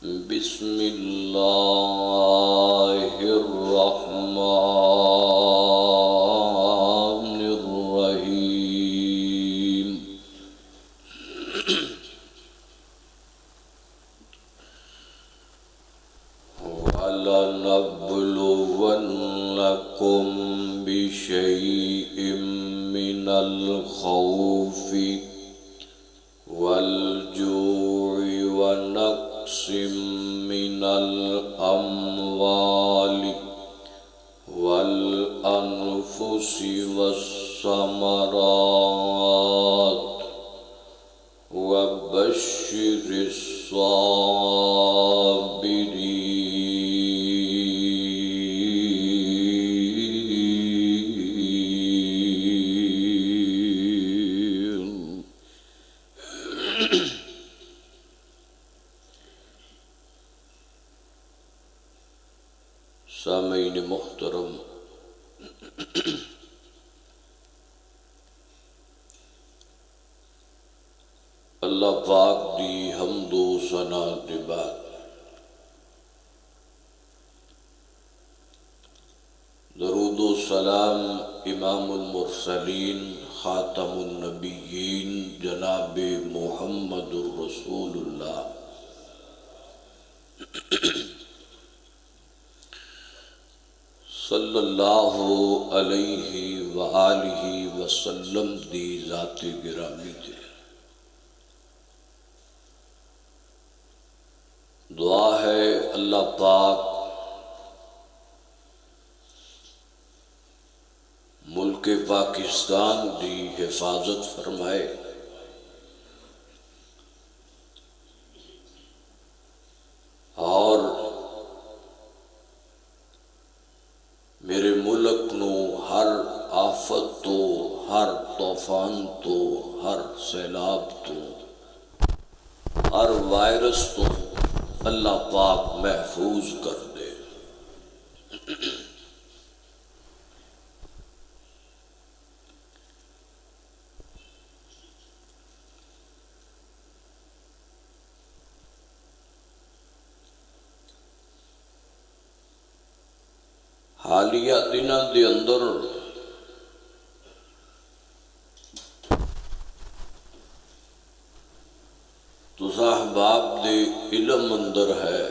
بسم اللہ الرحمن الرحیم وَلَنَبْلُوَنَّكُمْ بِشَيْءٍ مِّنَ الْخَوْفِ وَالْجُوعِ ونقص من الأموال والأنفس والثمرات وبشر الصابرين سامعین محترم، اللہ پاک دی حمد و ثنا دے بعد درود و سلام امام المرسلین خاتم النبیین جناب محمد الرسول اللہ صلی اللہ علیہ وآلہ وسلم دی ذات گرامی تے دعا ہے اللہ پاک ملک پاکستان دی حفاظت فرمائے، اور میرے ملک نو ہر آفت تو، ہر طوفان تو، ہر سیلاب تو، ہر وائرس تو اللہ پاک محفوظ کر دے۔ حالیہ دنوں دے اندر تساں احباب دے علم اندر ہے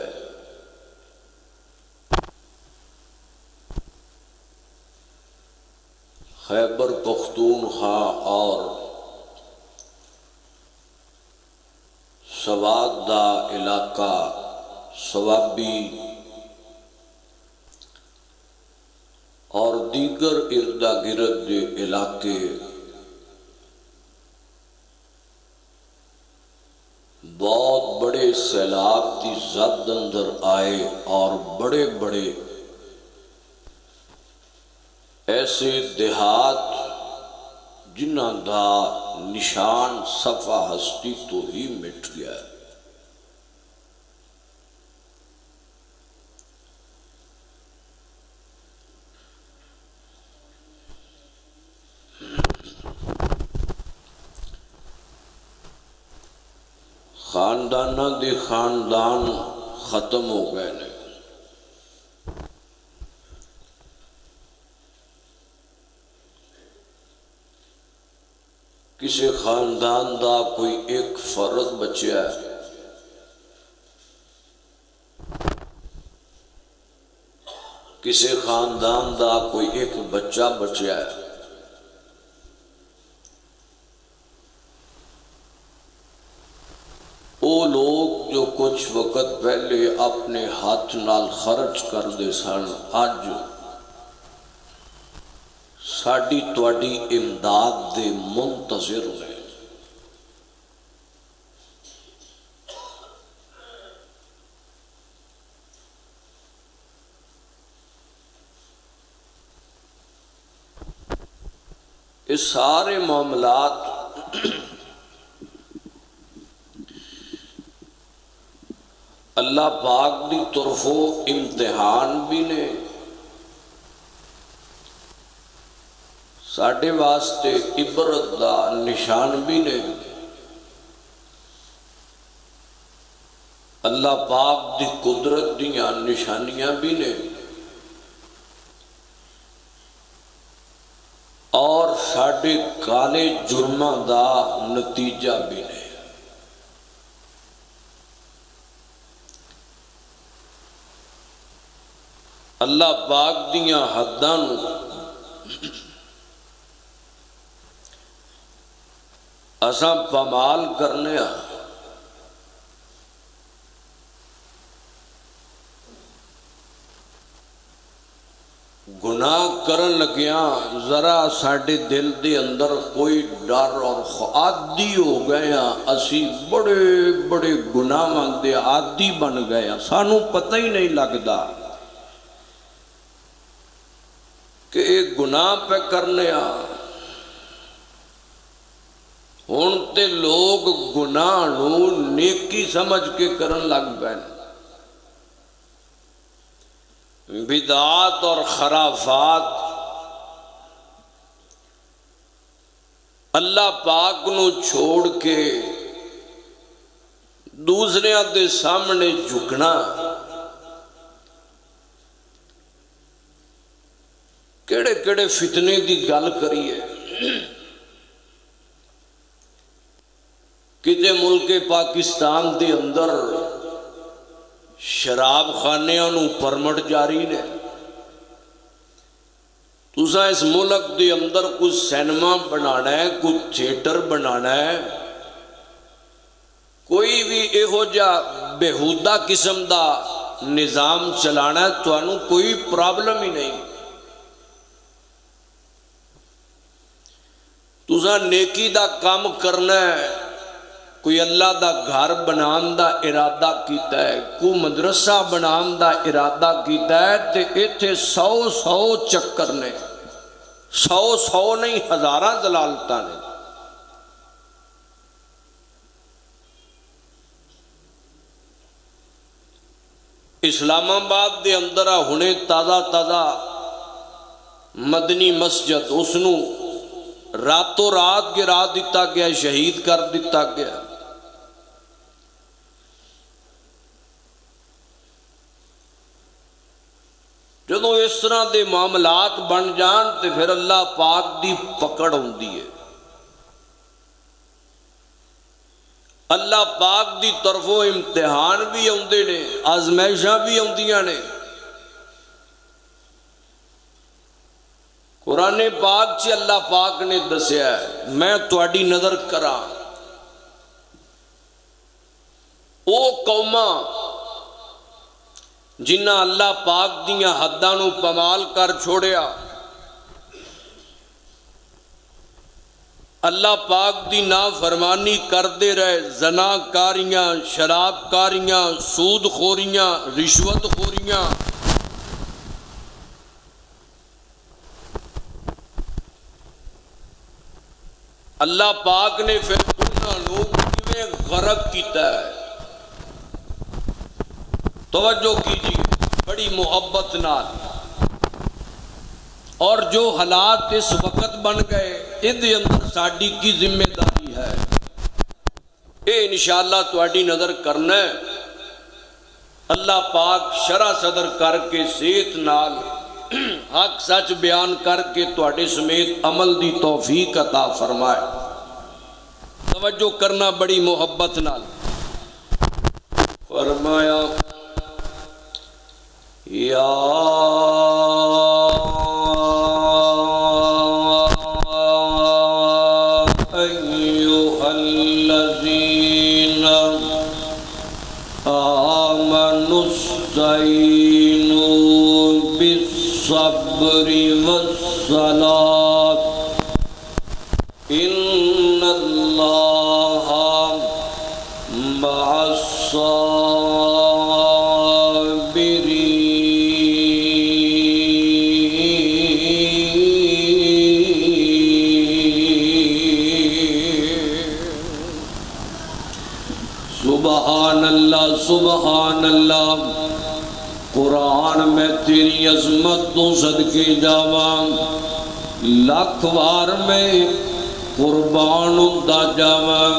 خیبر پختونخوا اور سوات دا علاقہ سوابی اور دیگر اردا گرد دے علاقے بہت بڑے سیلاب کی زد اندر آئے، اور بڑے بڑے ایسے دیہات جنہاں دا نشان صفحہ ہستی تو ہی مٹ گیا ہے۔ خاندانہ دے خاندان ختم ہو گئے نے، کسی خاندان دا کوئی ایک فرد بچیا ہے، کسی خاندان دا کوئی ایک بچہ بچیا ہے۔ وہ لوگ جو کچھ وقت پہلے اپنے ہاتھ نال خرچ کر دے سن، اج ساڈی تواڈی امداد دے منتظر نے۔ یہ سارے معاملات اللہ پاک دی طرفوں امتحان بھی نے، ساڈے واسطے عبرت دا نشان بھی نے۔ اللہ پاک دی قدرت دیاں نشانیاں بھی نے اور ساڈے کالے جرماں دا نتیجہ بھی نے۔ اللہ پاک دیاں حداں نو اساں پامال کرنے ہاں، گناہ کرن لگیاں ذرا ساڈے دل دے اندر کوئی ڈر اور عادی ہو گئے ہاں، اسی بڑے بڑے گناہاں دے عادی بن گئے ہاں، سانوں پتہ ہی نہیں لگدا کہ ایک گناہ پہ کرنے ہاں۔ ہن تے لوگ گناہ نو نیکی سمجھ کے کرن لگ پے، بدعات اور خرافات اللہ پاک نو چھوڑ کے دوسرے دے سامنے جھکنا کیڑے کیڑے فتنے دی گل کریے۔ کتے ملک پاکستان دے اندر شراب خانیاں نو پرمٹ جاری نے، تساں اس ملک دے اندر کوئی سینما بنانا ہے، کوئی تھیٹر بنانا ہے، کوئی بھی ایہو جا بےہودہ قسم دا نظام چلانا ہے، تانوں کوئی پرابلم ہی نہیں۔ تساں نیکی دا کام کرنا ہے، کوئی اللہ دا گھر بنان دا ارادہ کیتا ہے، کوئی مدرسہ بنان دا ارادہ کیتا ہے، تے ایتھے 100 چکر نے، 100 نہیں ہزاراں ضلالتاں نے۔ اسلام آباد دے اندر ہنے تازہ مدنی مسجد اس نو راتوں رات گرا دیتا گیا، شہید کر دیتا گیا۔ جدوں اس طرح دے معاملات بن جان تے پھر اللہ پاک دی پکڑ ہوندی ہے، اللہ پاک دی طرفوں امتحان بھی آندے نے، آزمائشاں بھی آندیاں نے۔ قرآن پاک چ اللہ پاک نے دسیا ہے، میں تواڈی نظر کراں او قوماں جنہاں اللہ پاک دیاں حداں نو پامال کر چھوڑیا، اللہ پاک دی نافرمانی کردے رہے، زنا کاریاں، شراب کاریاں، سود خوریاں، رشوت خوریاں، اللہ پاک نے پھر انہاں لوگ کیویں غرق کیتا ہے۔ توجہ کیجیے بڑی محبت نال، اور جو حالات اس وقت بن گئے ادھے اندر ساڈی کی ذمہ داری ہے، اے انشاءاللہ تواڈی نظر کرنا ہے۔ اللہ پاک شرع صدر کر کے صحت نال حق سچ بیان کر کے تواڈے سمیت عمل دی توفیق عطا فرمائے۔ توجہ کرنا بڑی محبت نال۔ فرمایا یا ایھا الذین آمنوا استعینوا بالصبر والصلاة ان اللہ مع سبحان اللہ سبحان اللہ۔ قرآن میں تیری عظمت تو صدقے جاواں، لاکھ وار میں قربان ہوندا جاواں۔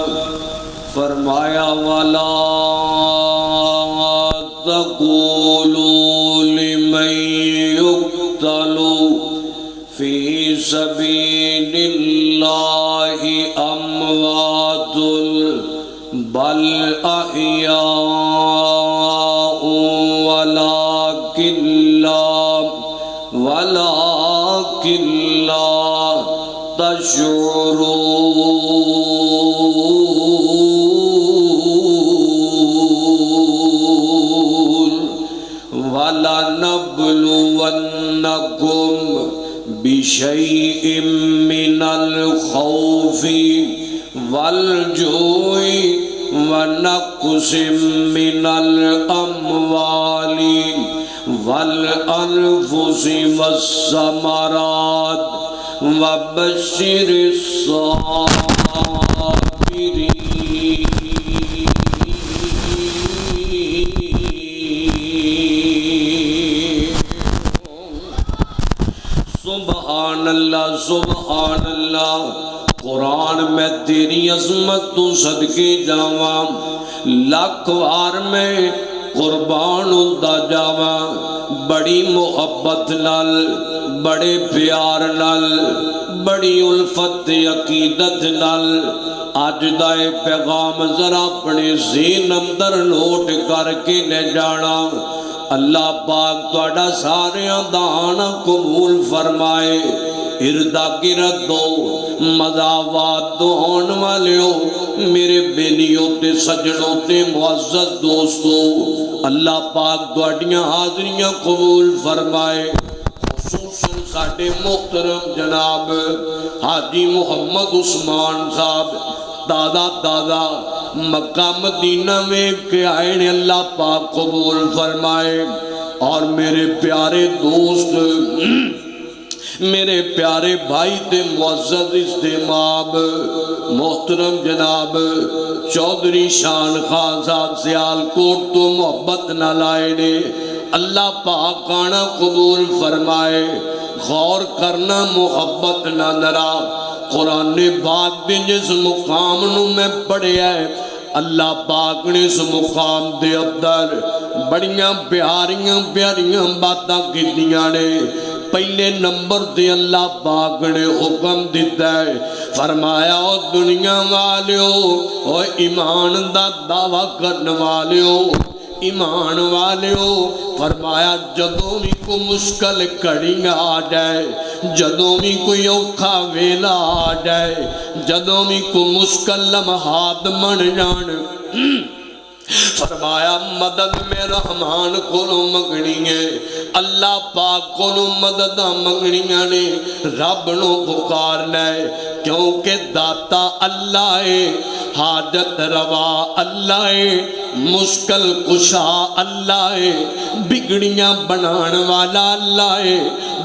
فرمایا وَلَا تَقُولُوا لِمَن يُقْتَلُ فِي سَبِيلِ اللَّهِ أَمْوَاتٌ بَلْ أَحْيَاءٌ وَلَكِنْ لَا تَشْعُرُونَ وَلَنَبْلُوَنَّكُمْ بِشَيْءٍ مِّنَ الْخَوْفِ وَالْجُوعِ وَنَقْصٍ مِّنَ الْأَمْوَالِ وَالْأَنفُسِ وَالثَّمَرَاتِ وَبَشِّرِ الصَّابِرِينَ سبحان اللہ سبحان اللہ۔ قرآن میں تیری عظمت تو صدقے جاواں، لاکھ وار میں قربان ہوندا جاواں، بڑی محبت نال، بڑے پیار نال، بڑی الفت عقیدت نال اج دا پیغام ذرا اپنے ذہن اندر نوٹ کر کے لے جانا۔ اللہ پاک تہاڈا ساریاں دا آنا قبول فرمائے۔ اردا گرد دو مداوات دو ہون والیو، میرے بیلیوں تے سجنوں تے معزز دوستو، اللہ پاک تہاڈیاں حاضریاں قبول فرمائے۔ خصوصاً ساڈے محترم جناب حاجی محمد عثمان صاحب دادا مکہ مدینہ میں کے آئے نے، اللہ پاک قبول فرمائے۔ اور میرے پیارے دوست، میرے پیارے بھائی تے معزز استماب محترم جناب چودھری شان خان صاحب سیالکوٹ تو محبت نہ لائے نے، اللہ پاک آنا قبول فرمائے۔ غور کرنا محبت نہ نرا، قرآن پاک دے جس مقام نو میں پڑھیا ہے، اللہ پاک نے اس مقام دے اندر بڑیاں پیاریاں باتاں کیتیاں نے۔ پہلے نمبر دے اللہ پاک نے حکم دیتا ہے، فرمایا او دنیا والیو، او ایمان دا دعویٰ کرنے والیو، ایمان والیو، فرمایا جدوں بھی کوئی مشکل کڑی آ جائے، جدوں بھی کوئی اوکھا ویلا آ جائے، جدوں بھی کوئی مشکل لمحات من جان، فرمایا مدد میں رحمان کو منگنی ہے، اللہ پاک کو مدد منگنی نے، رب نو پکارنا ہے، کیونکہ داتا اللہ ہے، حاجت روا اللہ ہے، مشکل کشا اللہ ہے، بگڑیاں بنان والا اللہ ہے،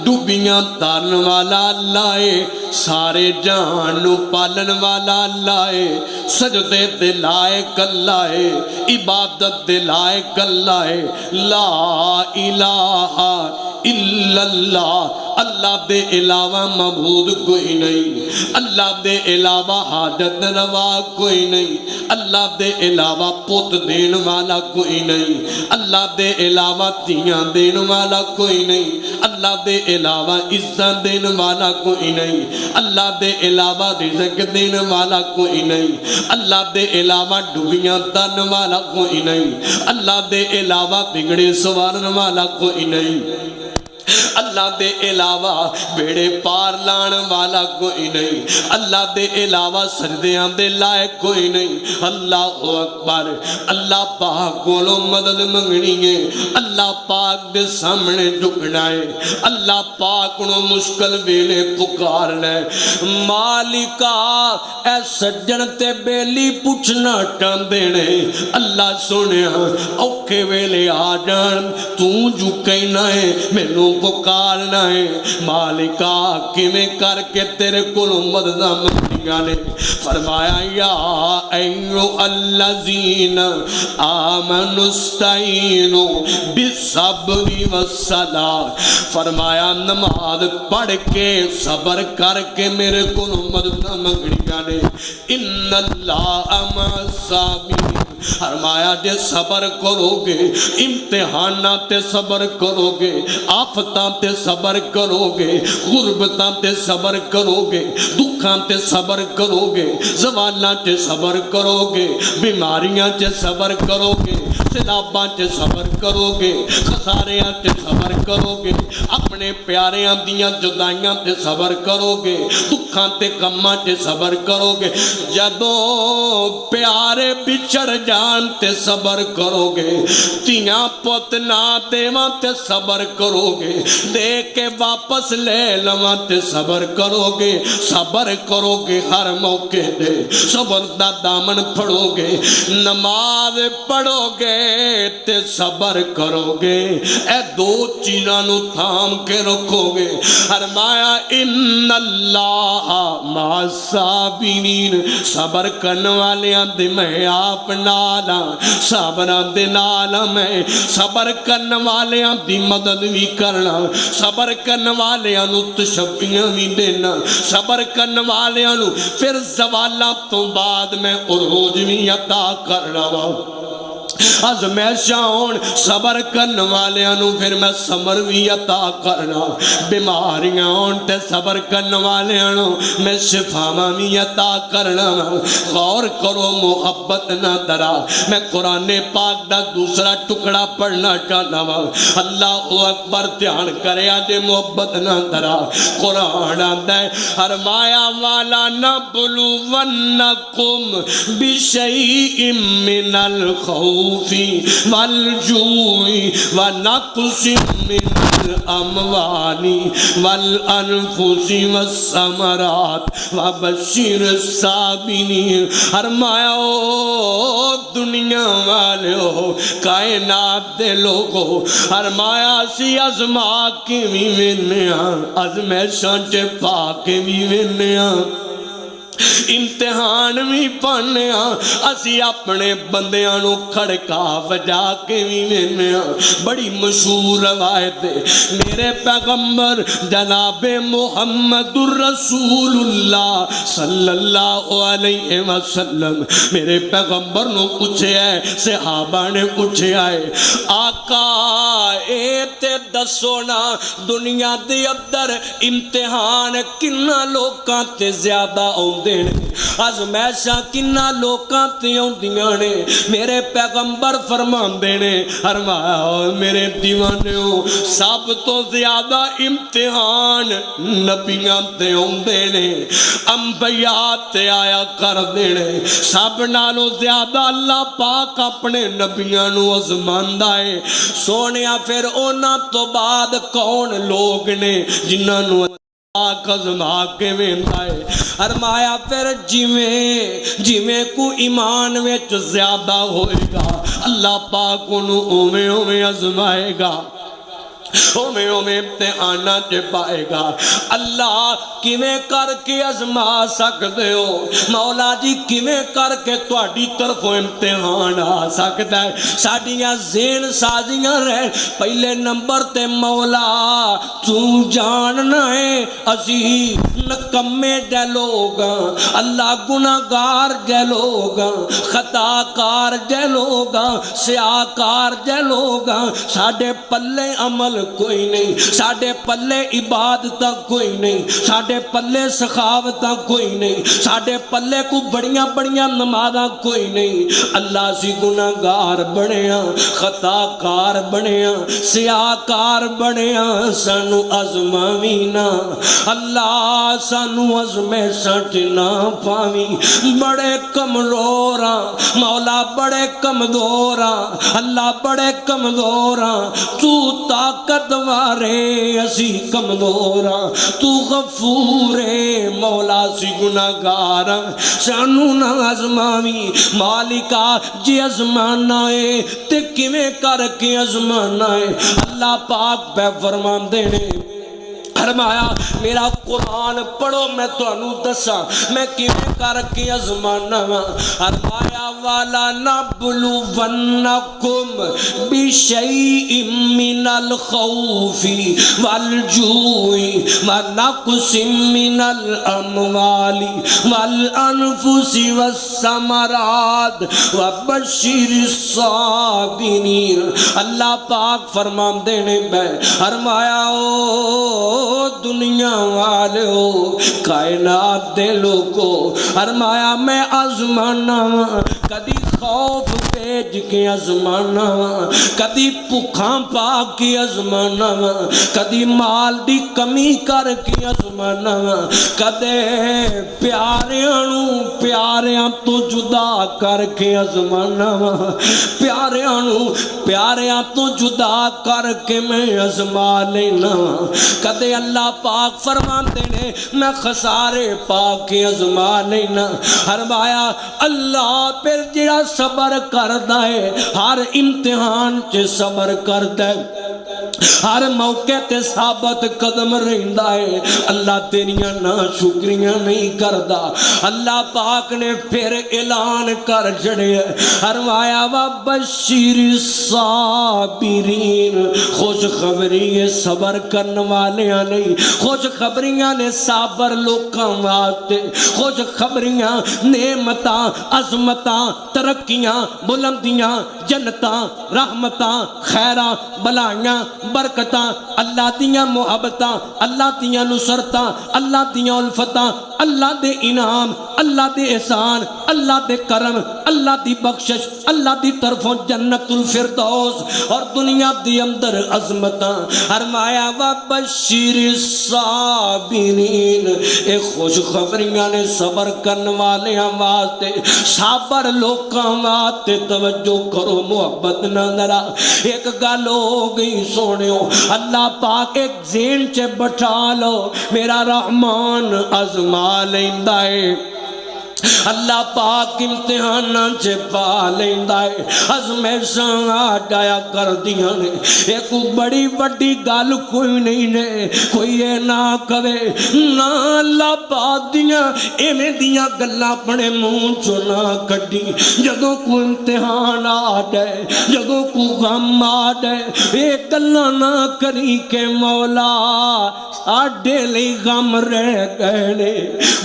ڈوبیاں تارن والا اللہ ہے، سارے جہان نو پالن والا اللہ ہے، سجدے دے لائق اللہ ہے، عبادت دے لائق اللہ ہے، لا الہ الا اللہ، اللہ دے علاوہ معبود کوئی نہیں، اللہ دے علاوہ حاجت روا کوئی نہیں، اللہ دے علاوہ پوت دین والا کوئی نہیں، اللہ دے علاوہ تیاں دین والا کوئی نہیں، اللہ دے علاوہ عزت دین والا کوئی نہیں، اللہ دے علاوہ رزق دین والا کوئی نہیں، اللہ دے علاوہ ڈوبیاں تن والا کوئی نہیں، اللہ دے علاوہ بگڑے سوارن والا کوئی نہیں، اللہ دے علاوہ بیڑے پار لان والا کوئی نہیں، اللہ دے علاوہ سجدیاں دے لائق کوئی نہیں۔ اللہ اکبر، اللہ پاک کولو مدد منگنی ہے، اللہ پاک دے سامنے جھکنا ہے، اللہ پاک نو مشکل ویلے پکارنا ہے۔ مالکا اے سجن تے بیلی پوچھنا چاندے نے، اللہ سنیا اوکھے ویلے آ جان، تو جو کہنا ہے مینوں پکار گزارنا ہے مالکا کیویں کر کے تیرے کولوں مدد منگیاں نے فرمایا یا ایو الذین آمنوا استعینوا بالصبر والصلاۃ فرمایا نماز پڑھ کے صبر کر کے میرے کولوں مدد منگیاں نے ان اللہ مع الصابرین فرمایا جے صبر کرو گے امتحانات تے صبر کرو گے آفتاں تے صبر کرو گے غربتاں تے صبر کرو گے دکھاں تے صبر کرو گے زوالاں تے صبر کرو گے بیماریاں تے صبر کرو گے سیلاباں تے صبر کرو گے خساریاں تے صبر کرو گے اپنے پیاریاں دیاں جدائیاں تے صبر کرو گے دکھاں تے غماں تے صبر کرو گے جدوں پیارے بچھڑ جان تے صبر کرو گے تیاں پت نہ دیواں تے صبر کرو گے دے کے واپس لے لواں تے صبر کرو گے ہر موقع دے صبر دا دامن پھڑو گے نماز پڑھو گے تے صبر کرو گے اے دو چیزاں نو تھام کے رکھو گے فرمایا ان اللہ مع الصابرین صبر کرنے والیاں دے میں آپ نالا صبراں دے نالا میں صبر کرنے والیاں دی مدد بھی کرنا صبر کرنے والیاں نو تشفیاں بھی دینا صبر کرنے والیاں نو پھر زوالاں تو بعد میں عروج بھی عطا کرنا ازمیشاں ہون صبر کرنے والیاں نو پھر میں صبر بھی عطا کرنا بیماریاں ہون تے صبر کرنے والیاں نو میں شفاواں بھی عطا کرنا غور کرو محبت نہ درا میں قرآن پاک دا دوسرا ٹکڑا پڑھنا چاہنا اللہ اکبر دھیان کرے آدھے محبت نہ درا قرآن آدھے فرمایا والا نبلونکم بشیء من الخوف والجوع ونقص من الاموال والانفس والثمرات وبشر الصابرین فرمایا او دنیا والے ہو کائنات دے لوگو فرمایا سی ازما کے بھی وینیاں ازمیشاں چے پا کے بھی وینیاں امتحان بھی پڑھنے اسی اپنے بندیاں نو کھڑکا وجا کے بھی وینیاں بڑی مشہور روایت ہے میرے پیغمبر جناب محمد الرسول اللہ صلی اللہ علیہ وسلم میرے پیغمبر نو پوچھے ہے صحابہ نے پوچھے ہے آقا اے تے دسو نا دنیا دے اندر امتحان کنا لوکاں تے زیادہ آؤں ازمیشاں کنا لوکاں تے ہوندیاں نے میرے پیغمبر فرماندے نے فرمایا میرے دیوانیو سب تو زیادہ امتحان نبیاں تے ہوندے نے انبیاء تے آیا کر دینے سب نالو زیادہ اللہ پاک اپنے نبیاں نو ازماندا ہے سونیا پھر اونا تو بعد کون لوگ نے جنہاں نو ازما کے ویندا ہے فرمایا پھر جویں کو ایمان وچ زیادہ ہوئے گا اللہ پاک انہوں اویں ازمائے گا اویں امتحانات پائے گا اللہ کیویں کر کے ازما سکدے ہو مولا جی کیویں کر کے تہاڈی طرفوں امتحان آ سکدا ہے ساڈیاں ذہن سازیاں رہ پہلے نمبر تے مولا تو جاننا ہے اسی نکمے جے لوگ اللہ گناہگار جے لوگ خطا کار جے لوگ سیاکار جے لوگ ساڈے پلے عمل کوئی نہیں ساڈے پلے عبادتاں کوئی نہیں ساڈے پلے سخاوتاں کوئی نہیں ساڈے پلے کو بڑیاں بڑیاں نمازاں کوئی نہیں اللہ سی گناہگار بنیا خطا کار بنیا سیاکار بنیا سانو ازماوینا اللہ سانو ازمیشاں نہ پاوی بڑے کمزوراں مولا بڑے کمزوراں اللہ بڑے کمزوراں تو طاقت وارے اسی کمزوراں تو غفورے مولا سی گناہگار سانو نہ ازماوی مالکا جی ازمانا ہے تے کیویں کر کے ازمانا ہے اللہ پاک پہ فرمان دینے فرمایا میرا قرآن پڑھو میں تانوں دساں میں کیویں کر کے ازمانا وا فرمایا والا نبلونکم بشیء من الخوف والجوع ونقص من الاموال والانفس والثمرات وبشر الصابرین اللہ پاک فرماندے نے فرمایا دنیا والو کائنات دے لوگو فرمایا میں آزمانا کدی خوف بھیج کے آزمانا کدی بھوکاں پا کے آزمانا کدی مال دی کمی کر کے آزمانا کدے پیاریاں تو جدا کر کے آزمانا پیاریاں تو جدا کر کے میں آزما لینا کدے اللہ پاک فرماتے نے میں خسارے پا کے آزما لینا فرمایا اللہ پھر جڑا صبر کردا ہے ہر امتحان چ صبر کردا ہے ہر موقع تے ثابت قدم رہندا ہے اللہ تیریاں نا شکریاں نہیں کردا اللہ پاک نے پھر اعلان کر چھڑیا فرمایا وبشر الصابرین خوش خبری ہے صبر کرنے والیاں نہیں خوش خبریاں نے صابر لوکاں واسطے خوش خبریاں نعمتاں عظمتاں ترقیاں بلندیاں جنتاں رحمتاں خیراں بلائیاں برکتاں اللہ دیاں محبتاں اللہ دیاں نصرتاں اللہ دیاں الفتاں اللہ دے انعام اللہ دے احسان اللہ دے کرم اللہ دی بخشش اللہ دی طرفوں جنت الفردوس اور دنیا دی اندر عظمتاں فرمایا وبشر الصابرین اے خوش خبریاں نے صبر کرنے والیاں واسطے صابر لوکاں واسطے توجہ کرو محبت نہ ذرا ایک گل ہو گئی سونیو اللہ پاک ایک ذہن چ بٹھا لو میرا رحمان آزما لیندا ہے اللہ پاک امتحاناں چ پا لیندا ہے آزمائشاں آ جایا کر دیاں نے ایک بڑی وڈی گل کوئی نہیں نے کوئی یہ نہ کہے نہ اللہ پاک دیاں ایویں دیاں گلاں اپنے منہ چوں نہ کڈی جدوں کوئی امتحان آ جائے جدوں کوئی غم آ جائے یہ گلاں نہ کری کہ مولا ساڈے لئی غم رہ گئے نے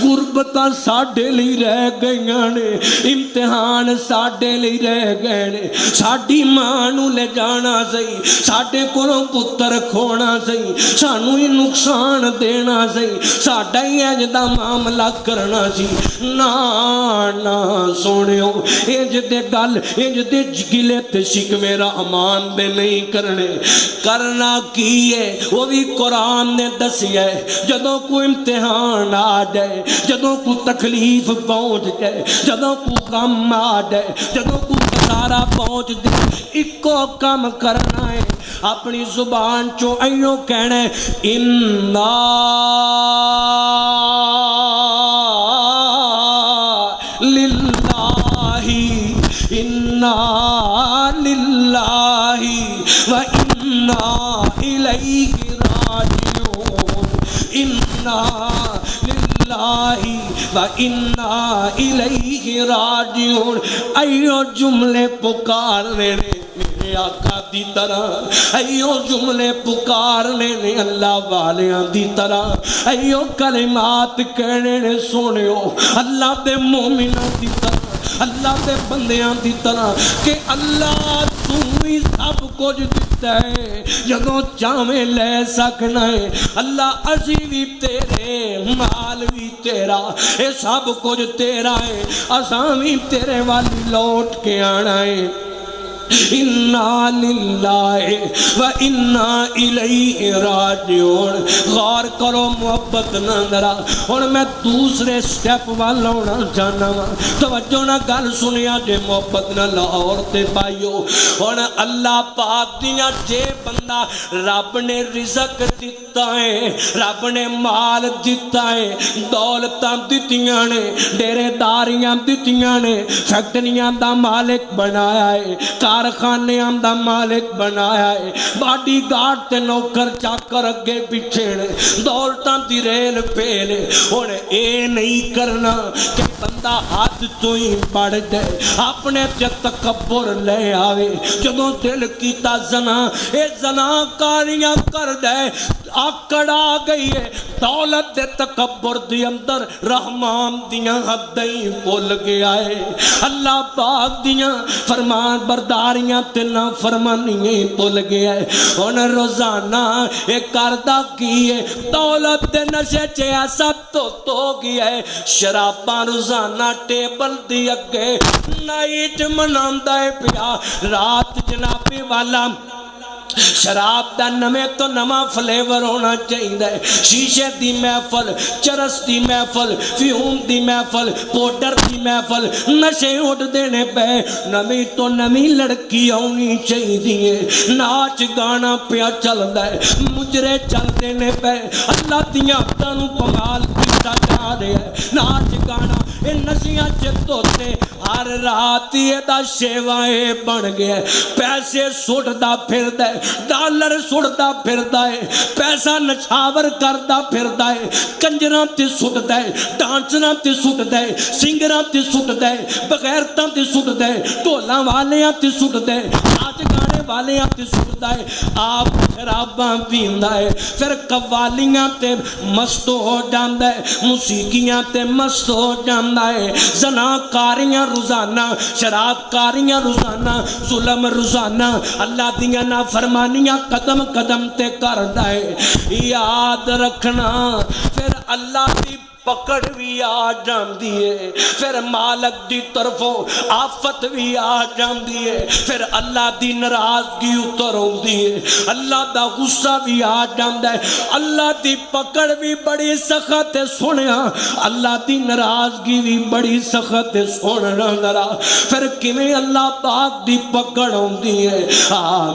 غربتاں ساڈے لئی رہ گئیاں نے امتحان ساڈے لئی رہ گئے نے ساڈی ماں نوں لے جانا سی ساڈے کولوں پتر کھونا سی سانوں ہی نقصان دینا سی ساڈا ہی اج دا معاملہ کرنا سی نا نا سونیو انج دے گل انج دے گلے تے شکوے رحمان دے نہیں کرنے کرنا کی ہے وہ بھی قرآن نے دسیا ہے جدوں کوئی امتحان آ جائے جدوں کوئی تکلیف پہنچ جائے جدوں کوئی غم آ جائے جدوں کوئی خسارہ پہنچ جائے اکو کم کرنا ہے اپنی زبان چوں ایوں کہنا ہے انا للہ انا للہ و انا الیہ راجعون انا للہ و انا الیہ راجعون ایو جملے پکارنے نے میرے آقا دی طرح ایو جملے پکارنے نے اللہ والیاں دی طرح ایو کلمات کہنے نے سونیو اللہ دے مومنوں دی طرح اللہ دے بندیاں دی طرح کہ اللہ تو ہی سب کچھ دیتا ہے جدوں چاہویں لے سکنا ہے اللہ اسی بھی تیرے مال بھی تیرا اے سب کچھ تیرا ہے اساں بھی تیرے والی لوٹ کے آنا ہے انا للہ و انا الیہ راجعون غور کرو محبت نہ ذرا ہن میں دوسرے سٹیپ وال آنا چاہنا وا توجہ نہ گل سنیا جے محبت نہ لاہور تے پائیو ہن اللہ پاک دیاں جے بندہ رب نے رزق دتا ہے رب نے مال دتا ہے دولتاں دتیاں نے ڈیرے داریاں دتیاں نے فیکٹریاں دا مالک بنایا ہے کارخانے دا مالک بنایا ہے، باڈی گارڈ تے نوکر چاکر اگے پیچھے نے، دولتاں دی ریل پے نے۔ ہن اے نہیں کرنا کہ بندہ حد تو ہی بڑھ جائے، اپنے تے تکبر لے آوے۔ جدوں دل کیتا زنا، اے زنا کاریاں کر دے، آکڑ آ گئی ہے دولت دے تکبر دی اندر، رحمان دیاں حدیں بھول گیا ہے، اللہ پاک دیاں فرمان برداریاں تے نافرمانیاں بھول گیا ہے۔ ہن روزانہ اے کردا کی ہے، دولت دے نشے چ ایسا تو گیا ہے، شراباں روزانہ ٹیبل دی اگے نائٹ مناندا ہے پیا، رات جناب والا شراب دا نویں تو نواں فلیور ہونا چاہیے، شیشے دی محفل، چرس دی محفل، فیوم دی محفل، پوڈر دی محفل، نشے اٹھ دینے پہ نویں تو نویں لڑکی ہونی چاہیے، ناچ گانا پیا چلدا ہے، مجرے چل دینے پہ اللہ دیاں تانوں پمال کیتا جا رہا ہے، ناچ گانا اے نشیاں چتوتے ہر رات یہ دا شیوائے بن گیا، پیسے سٹدا پھردا ہے، ڈالر سٹدا پھردا ہے، پیسہ نچھاور کردا پھردا ہے، کنجراں تے سٹدا ہے، ڈانسراں تے سٹدا ہے، سنگراں تے سٹدا ہے، بغیرتاں تے سٹدا ہے، ڈھولاں والیاں تے سٹدا ہے، ناچ گانے والیاں تے سٹدا ہے، آپ شراباں پیندا ہے، پھر قوالیاں تے مست ہو جاندا ہے، موسیقیاں تے مست ہو جاندا ہے، زناکاریاں روزانہ، شراب کاریاں روزانہ، ظلم روزانہ، اللہ دیاں نافرمانیاں قدم قدم تے کردا ہے۔ یاد رکھنا پھر اللہ دی پکڑ بھی آ جاندی ہے، پھر مالک دی طرفوں آفت بھی آ جاندی ہے، پھر اللہ دی ناراضگی اتر ہوندی ہے، اللہ دا غصہ بھی آ جاندا ہے، اللہ دی پکڑ بھی بڑی سخت ہے، سنیا اللہ دی ناراضگی بھی بڑی سخت ہے، سننا ذرا پھر کیویں اللہ پاک دی پکڑ ہوندی ہے۔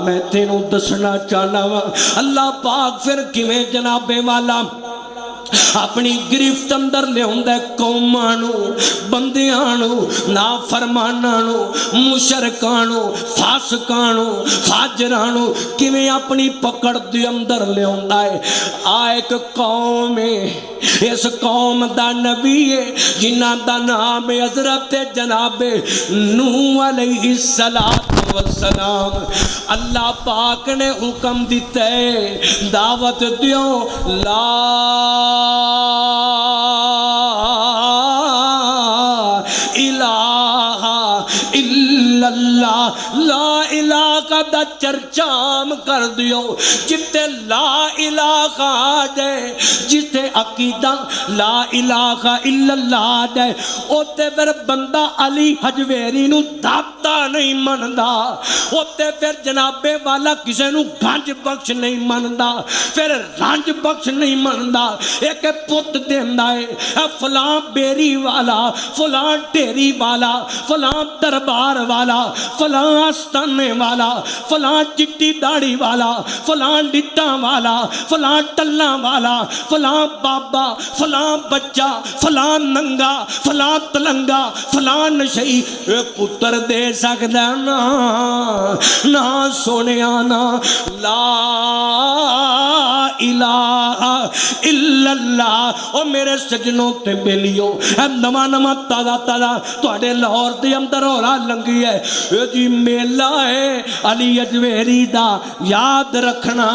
میں تینوں دسنا چاہنا وا اللہ پاک پھر کیویں جناب والا اپنی گرفت اندر لے ہوندہ ہے قومانو، بندیانو، نافرمانانو، مشرکانو، فاسقانو، فاجرانو، کیویں اپنی پکڑ دی اندر لے ہوندہ ہے۔ ایک قوم ہے، اس قوم دا نبی ہے جنہ دا نام حضرت جناب نوح علیہ السلام، اللہ پاک نے حکم دیتے دعوت دیو لا الہ الا اللہ، لا الہ کا دا چرچام کر دیو، جتے لا الہ آ جائے، جتے عقیدہ لا الہ الا اللہ آ جائے، اوتے پھر بندہ علی حجویری نو دابتا نہیں مندا، اوتے پھر جناب والا کسے نو گھنج بخش نہیں مندا، پھر رنج بخش نہیں مندا، ایک پت دیندہ ہے فلاں بیری والا، فلاں ٹیری والا، فلاں دربار والا، فلاں آستانے والا، فلاں چٹی داڑھی والا، فلاں ڈٹا والا، فلاں ٹلہ والا، فلاں بابا، فلاں بچہ، فلاں ننگا، فلاں تلنگا، فلاں نشئی، پتر دے سکتا نا سونے آنا لا الہ الا اللہ۔ او میرے سجنوں تے بیلیو نما تازہ توڑے لاہور دے اندر ہولا لنگی ہے، اے جی میلہ ہے علی اجویری دا، یاد رکھنا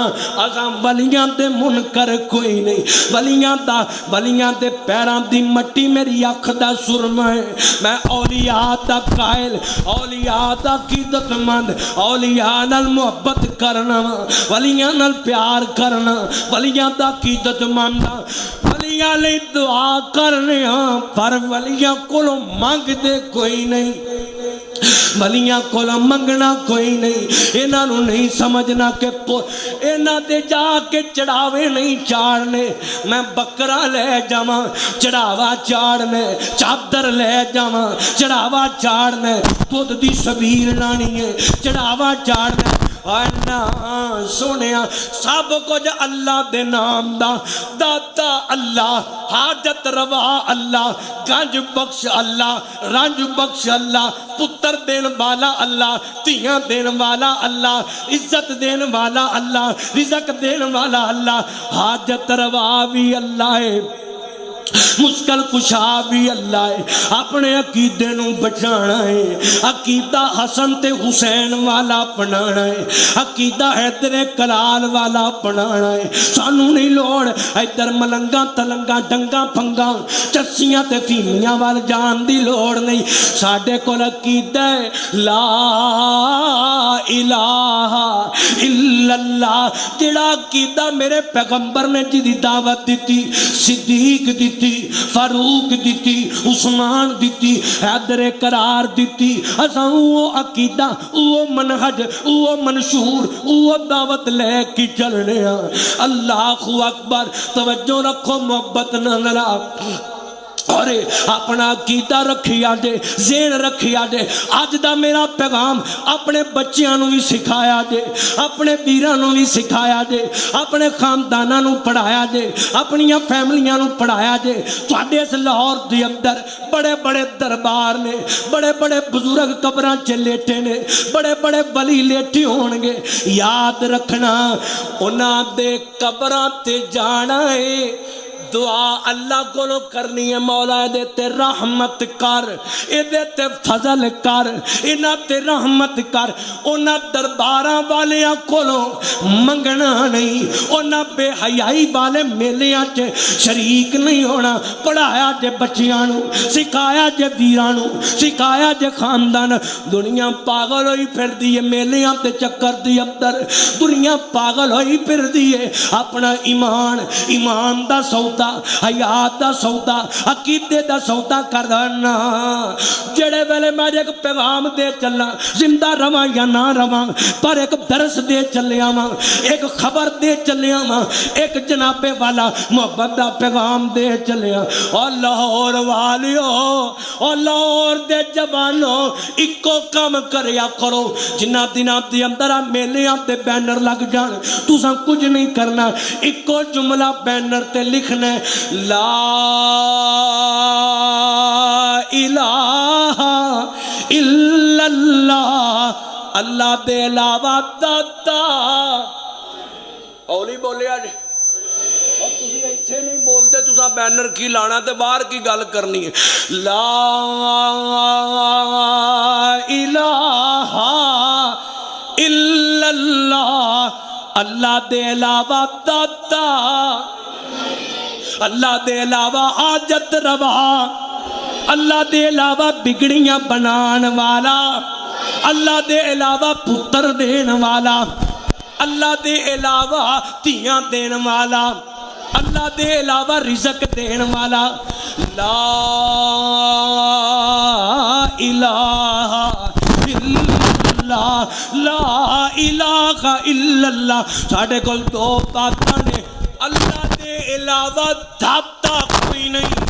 اساں ولیاں دے منکر کوئی نہیں، ولیاں دے پیران دی مٹی میری اکھ دا سرما ہے، میں اولیاء دا قائل، اولیاء دا عقیدت مند، اولیاء نال محبت کرنا، ولیاں نال پیار کرنا، ولیاں دا عقیدت مند، ولیاں لئی دعا کرنے پر ولیاں کولوں مانگ دے کوئی نہیں، ولیاں کولوں منگنا کوئی نہیں، انہاں نوں نہیں سمجھنا کہ انہاں دے جا کے چڑھاوے نہیں چاڑنے، میں بکرا لے جاواں چڑھاوا چاڑنے، چادر لے جاواں چڑھاوا چاڑنے، خود دی سبیل لانی ہے چڑھاوا چاڑنے، نا سونے سب کچھ اللہ دے نام دا داتا اللہ حاجت روا اللہ گنج بخش اللہ رنج بخش اللہ پتر دین والا اللہ تیاں دین والا اللہ عزت دین والا اللہ رزق دین والا اللہ حاجت روا بھی اللہ ہے مشکل کشا بھی اللہ ہے اپنے عقیدے نو بچانا ہے عقیدہ حسن تے حسین والا اپنانا ہے عقیدہ حیدر کلال والا اپنانا ہے سانو نہیں لوڑ ادھر ملنگاں تلنگاں ڈنگاں پھنگاں چسیاں تے فیمیاں وال جان دی لوڑ نہیں ساڈے کول عقیدہ ہے لا الہ الا اللہ جڑا عقیدہ میرے پیغمبر نے جی دی دعوت دیتی صدیق دیتی فاروق دیتی عثمان دیتی حیدر قرار دیتی اساں وہ عقیدہ وہ منہج وہ منشور وہ دعوت لے کے چلنے اللہ اکبر توجہ رکھو محبت نہ نرا اور اپنا عقیدہ رکھیا جے ذہن رکھیا جے اج دا میرا پیغام اپنے بچیاں نو بھی سکھایا جے اپنے ویراں نو بھی سکھایا جے اپنے خانداناں نو پڑھایا جے اپنی فیملیاں نو پڑھایا جے تواڈے اس لاہور دے اندر بڑے بڑے دربار نے بڑے بڑے بزرگ قبراں چ لیٹے نے بڑے بڑے ولی لیٹے ہون گے یاد رکھنا انہاں دے قبراں تے جانا ہے دعا اللہ کو کرنی ہے مولا دے تے رحمت کر اے دے تے فضل کر انہاں تے رحمت کر انہاں درباراں والیاں کولوں منگنا نہیں انہاں بے حیائی والے میلیاں چ شریک نہیں ہونا پڑھایا جے بچیاں نو سکھایا جے ویراں نو سکھایا جے خاندان دنیا پاگل ہوئی پھر دی میلیاں تے چکر دی اندر دنیا پاگل ہوئی پھر دی اپنا ایمان دا سودا حیات دا سودا عقیدے دا سودا کرنا جڑے ویلے میں ایک پیغام دے چلا زندہ رواں یا نہ رواں پر ایک درس دے چلے آواں ایک خبر دے چلے آواں ایک جناب والا محبت دا پیغام دے چلے آواں لاہور والیو لاہور دے جوانو اکو کام کریا کرو جنہ دنوں دے اندر میلیاں تے بینر لگ جان تساں کچھ نہیں کرنا اکو جملہ بینر تے لکھنا لا الہ الا اللہ اللہ دے علاوہ داتا اولی بولیا جی اور تسی ایتھے نہیں بولتے تسا بینر کی لانا تے باہر کی گل کرنی ہے لا الہ الا اللہ اللہ دے علاوہ داتا اللہ دے علاوہ حاجت روا اللہ دے علاوہ بگڑیاں بنان والا اللہ دے علاوہ پتر دین والا اللہ دے علاوہ تیاں دین والا اللہ دے علاوہ رزق دین والا لا الہ الا اللہ لا الہ الا اللہ ساڑھے کل دو باتاں نے اللہ دے علاوہ داتا کوئی نہیں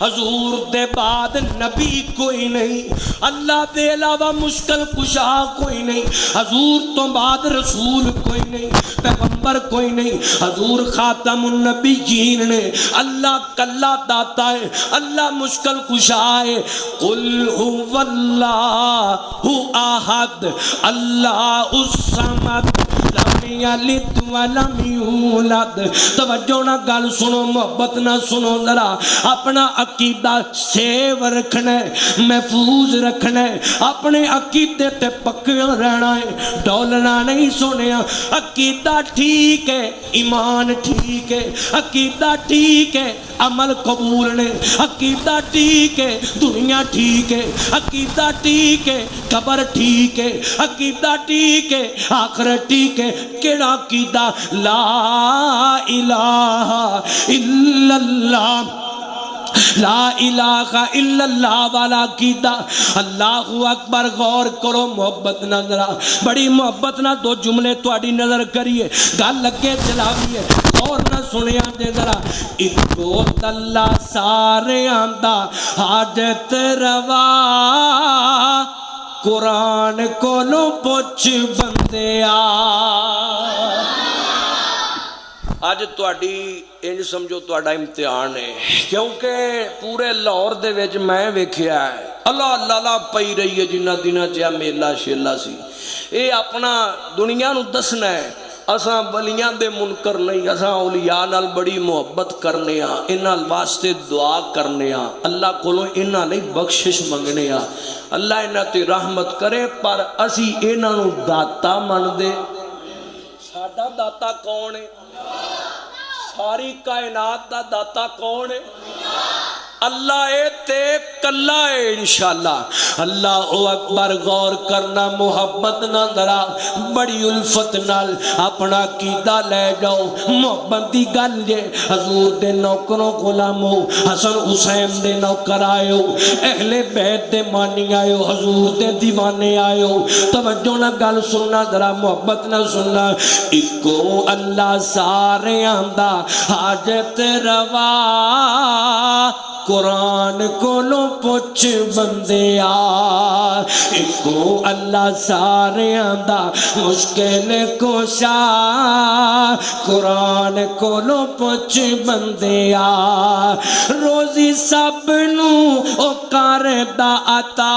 حضور دے بعد نبی کوئی نہیں اللہ دے علاوہ مشکل کشا کوئی نہیں حضور تو بعد رسول کوئی نہیں پیغمبر کوئی نہیں حضور خاتم النبیین نے اللہ کلا داتا ہے اللہ مشکل کشا ہے قل هو اللہ احد اللہ الصمد لم یلد ولم یولد توجہ نہ گل سنو محبت نہ سنو ذرا اپنا عقیدہ سیو رکھنا ہے محفوظ رکھنا ہے اپنے عقیدے تے پکا رہنا ہے ڈولنا نہیں سنیا عقیدہ ٹھیک ہے ایمان ٹھیک ہے عقیدہ ٹھیک ہے عمل قبول نے عقیدہ ٹھیک ہے دنیا ٹھیک ہے عقیدہ ٹھیک ہے قبر ٹھیک ہے عقیدہ ٹھیک ہے آخرت ٹھیک ہے کیڑا عقیدہ لا الہ الا اللہ لا الہ الا اللہ والا عقیدہ اللہ اکبر غور کرو محبت نظرہ بڑی محبت نہ دو جملے تواڈی نظر کریے گل لگے چلاویے غور نہ سنیا دے ذرا اکو اللہ سارے آندا حاجت روا قرآن کولوں پوچھ بندیا اج تہاڈی انج سمجھو تہاڈا امتحان ہے، کیونکہ پورے لاہور دے وچ میں ویکھیا ہے اللہ اللہ پئی رہی ہے جنہ دناں چ میلہ شیلا سی، اے اپنا دنیا نو دسنا ہے اساں ولیاں دے منکر نہیں، اساں اولیاء نال بڑی محبت کرنے ہاں، انہاں واسطے دعا کرنے ہاں، اللہ کولوں انہاں نہیں بخشش منگنے ہاں، اللہ انہاں تے رحمت کرے، پر اسی انہاں نو داتا من دے۔ ساڈا داتا کون ہے؟ ساری کائنات دا داتا کون ہے؟ اللہ اے تے کلا ہے انشاءاللہ۔ اللہ اکبر، غور کرنا، محبت نہ ذرا بڑی الفت نال اپنا عقیدہ لے جاؤ، محبت دی گل جے حضور دے نوکروں غلامو، حسن حسین دے نوکر آئیو، اہل بیت دے مانی آئیو، حضور دے دیوانے آئیو، توجہ نہ گل سننا، ذرا محبت نہ سننا۔ اکو اللہ سارے آندہ حاجت روا، قرآن کولوں پوچھ بندیا، اکو اللہ سارے آندہ مشکل کوشا، قرآن کولوں پوچھ بندیا، روزی سب نو او کردہ عطا،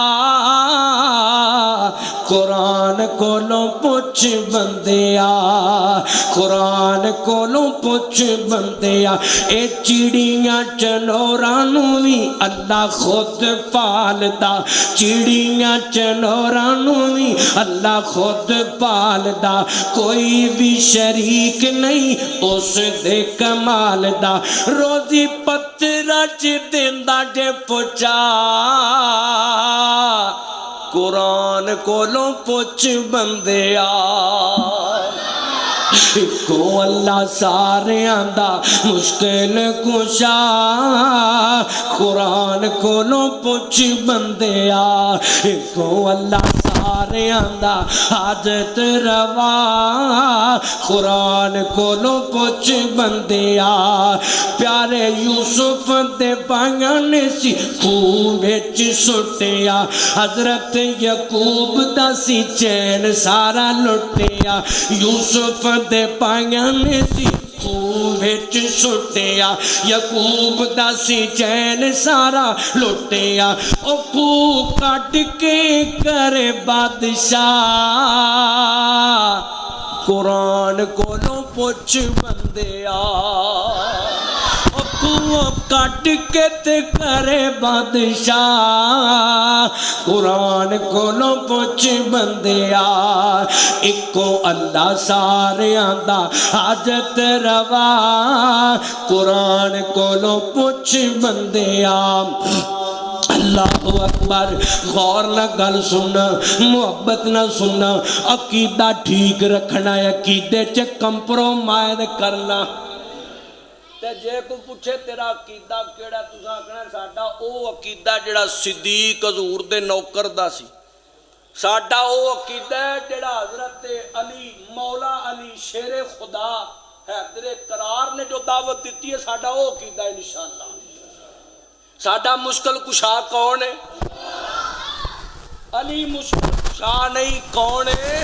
قرآن کولوں پوچھ بندیا، قرآن کولوں پوچھ بندیا، اے چڑیاں چنورانو بھی اللہ خود پالدا، چڑیاں چنورانو بھی اللہ خود پالدا، کوئی بھی شریک نہیں اس دے کمال دا، روزی پترا چ دیندا جے پوچا، قرآن کولوں پوچھ بندیا، کو اللہ سارے آندہ مشکل کشا، قرآن کولوں پوچھ بندیا، کو اللہ سارے آندہ حاجت روا، قرآن کولوں پوچھ بندیا، پیارے یوسف دے پائیاں نے سی خوہ وچ سٹیا، حضرت یعقوب دا سی چین سارا لٹیا، یوسف دے پائیاں نے سی خوہ وچ سٹیا، یعقوب دا سی چین سارا لٹیا، او خوہ کٹ کے کرے بادشاہ، قرآن کولوں پوچھ بندیا، کٹ کے تے کرے بادشاہ، قرآن کولوں پوچھ بندیا، اکو اللہ سارے آندہ حاجت روا، قرآن کولوں پوچھ بندیا۔ اللہ اکبر، غور نہ گل سننا، محبت نہ سننا، عقیدہ ٹھیک رکھنا، عقیدے چ کمپرومائز کرنا۔ تے جے کو پوچھے تیرا عقیدہ کیڑا، تساں آکھنا ساڈا او عقیدہ جڑا صدیق حضور دے نوکر دا سی، ساڈا او عقیدہ جڑا حضرت علی مولا علی شیر خدا حیدر کرار نے جو دعوت دیتی ہے، ساڈا او عقیدہ انشاءاللہ۔ ساڈا مشکل کشا کون ہے؟ علی مشکل کشا نہیں، کون ہے؟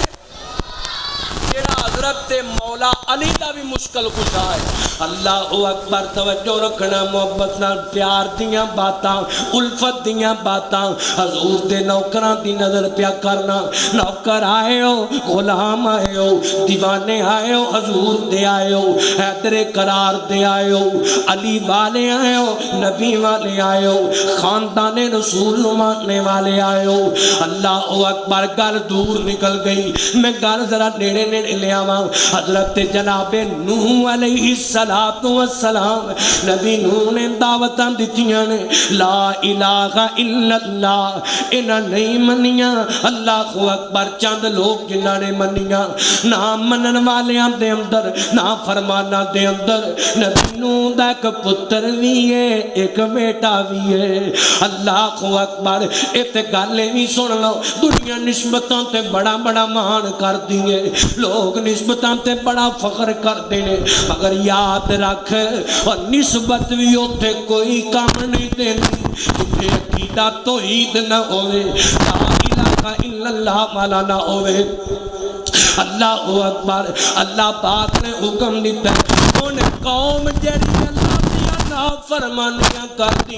جڑا حضرت مولا علی دا بھی مشکل کشا ہے۔ اللہ اکبر، توجہ رکھنا، محبت نال پیار دیاں باتاں، الفت دیاں باتاں، حضور دے نوکراں دی نظر پیا کرنا، نوکر آئے ہو، غلام آئے ہو، دیوانے آئے ہو، حضور دے آئے ہو، حیدر کرار دے آئے ہو، علی والے آئے ہو، نبی والے آئے ہو، خاندان رسول ماننے والے آئے ہو۔ اللہ اکبر، گل دور نکل گئی، میں گل ذرا نیڑے نیڑے لے آواں۔ حضرت جناب نوح علیہ السلام، نبی نوح نے دعوتاں دتیاں نے، لا الہ الا اللہ، انہاں نہیں منیاں۔ اللہ اکبر، چند لوگ جنہاں نے منیاں، نہ منن والیاں دے اندر، نہ فرمانا دے اندر نبی نوح دا ایک پتر بھی ہے، ایک بیٹا بھی ہے۔ اللہ اکبر، ایت گالے بھی سن لو، دنیا نسبتاں تے بڑا بڑا مان کر دیئے، لوگ نسبتاں تے بڑا فخر کر دینے، مگر یاد رکھ اور نسبت بھی ہوتے کوئی کام نہیں دینی، جتھے عقیدہ توحید نہ ہوئے، لا الہ الا اللہ مانا نہ ہوئے، اللہ اکبر، اللہ پاک نے حکم دیتا ہے انہیں قوم جڑی اللہ دیا نافرمانیاں کر دی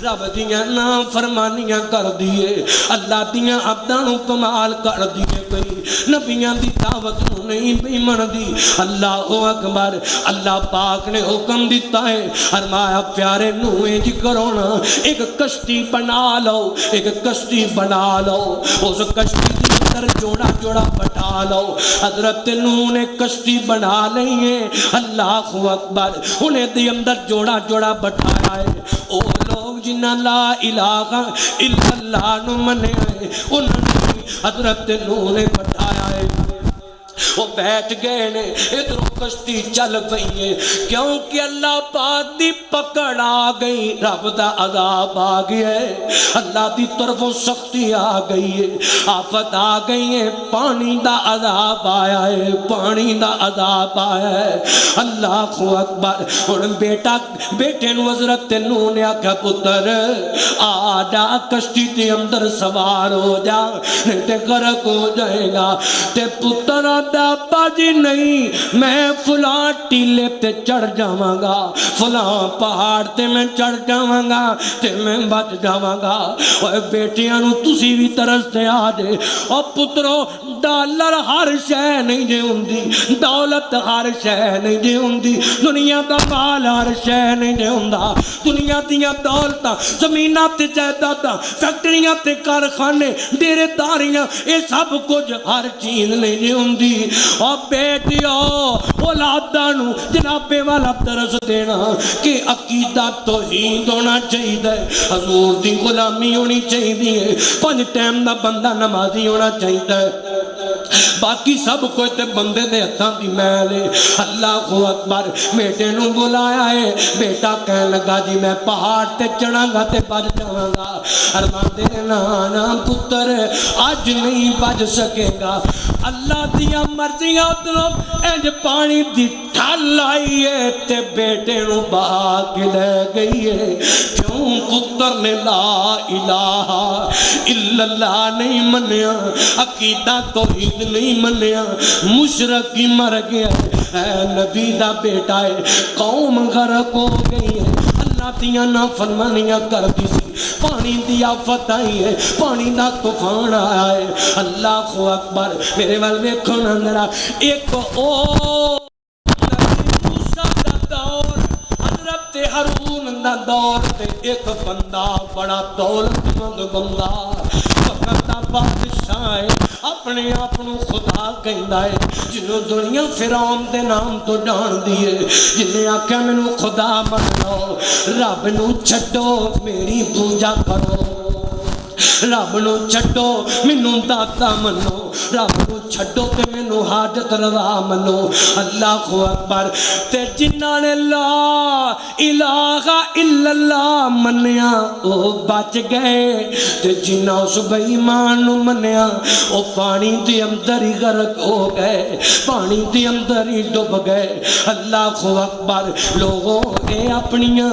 رب دیاں نافرمانیاں کر دیے، اللہ دیاں عبداں نوں کمال کر دیے پئی، نبیاں دی دعوت نوں نہیں پئی مندی۔ اللہ اکبر، اللہ پاک نے حکم دیتا ہے، فرمایا پیارے نو انج کرو نا، ایک کشتی بنا لو، ایک کشتی بنا لو، اس کشتی دی اندر جوڑا جوڑا بٹھا لو۔ حضرت نوح نے کشتی بنا لئی ہے، اللہ اکبر، انہیں دی اندر جوڑا جوڑا بٹھایا ہے۔ او لوگ جنہ لا الہ الا اللہ نو منے آئے، انہوں نے حضرت نوح نے بٹھایا ہے، وہ بیٹھ گئے نے، ادھروں کشتی چل پئی ہے، کیونکہ اللہ پاک دی پکڑ آ گئی، رب دا عذاب آ گیا ہے، اللہ دی طرفوں سختی آ گئی ہے، آفت آ گئی ہے، پانی دا عذاب آیا ہے، پانی دا عذاب آیا ہے۔ اللہ اکبر، اور بیٹے نو حضرت نوح نے آکھا پتر آ جا کشتی دے اندر سوار ہو جا، نہیں تے غرق ہو جائے گا۔ تے پتر ابا جی نہیں، میں فلاں ٹیلے تے چڑھ جاواں گا، فلاں پہاڑ تے میں چڑھ جاواں گا تے میں بچ جاواں گا۔ اوے بیٹیاں نو تسی بھی ترس تے آ جے، او پترو ڈالر ہر شے نہیں جے ہوندی، دولت ہر شے نہیں جے ہوندی، دنیا دا مال ہر شے نہیں جے ہوندا، دنیا دیاں دولتاں، زمیناں تے جائیداداں، فیکٹریاں تے کارخانے، ڈیرے داریاں، اے سب کچھ ہر چیز نہیں جے ہوندی۔ اور بیٹیو اولاداں نو جنابے والا درس دینا کہ عقیدہ توحید ہونا چاہیے، حضور دی غلامی ہونی چاہیے، 5 ٹائم دا بندہ نمازی ہونا چاہیے، باقی سب کوئی تے بندے دے ہتھاں دی میل ہے۔ اللہ اکبر، بیٹے نو بلایا ہے، بیٹا کہنے لگا جی میں پہاڑ تے چڑھاں گا تے بچ جاواں گا۔ فرماندے نا پتر اج نہیں بچ سکے گا، اللہ دیا مرضیاں ادھروں انج پانی دی ٹھل آئی ہے تے بیٹے نو بہا کے لے گئی ہے۔ کیوں پتر نے لا الہ الا اللہ نہیں منیا، عقیدہ توحید نہیں منیا، مشرک ہی مر گیا ہے، اے نبی دا بیٹا ہے، قوم غرق ہو گئی ہے، اللہ دیاں نافرمانیاں کر دی سی، پانی دی آفت آئی ہے، پانی دا طوفان آیا ہے۔ اللہ اکبر، میرے وال ویکھو نا ذرا، ایک او نبی موسیٰ دا دور، حضرت ہارون دا دور تے ایک بندہ بڑا دولت مند بندہ، وقت دا بادشاہ ہے، اپنے اپنوں خدا کہندا ہے، جنہوں دنیا فرعون دے نام تو جان دیے، جنہیں آکھیا مینوں خدا من لو، رب نو چھڈو میری پوجا کرو، رب نو چھڈو مینوں داتا منو، رب نو چھڈو تے مینوں حاجت رضا منو۔ اللہ اکبر، تے جنہاں نے لا الہ الا اللہ منیا او بچ گئے، تے جنہاں اس بے ایمان نو منیا او پانی دے اندر ہی غرق ہو گئے، پانی دے اندر ہی ڈوب گئے۔ اللہ اکبر، لوگوں اے اپنیاں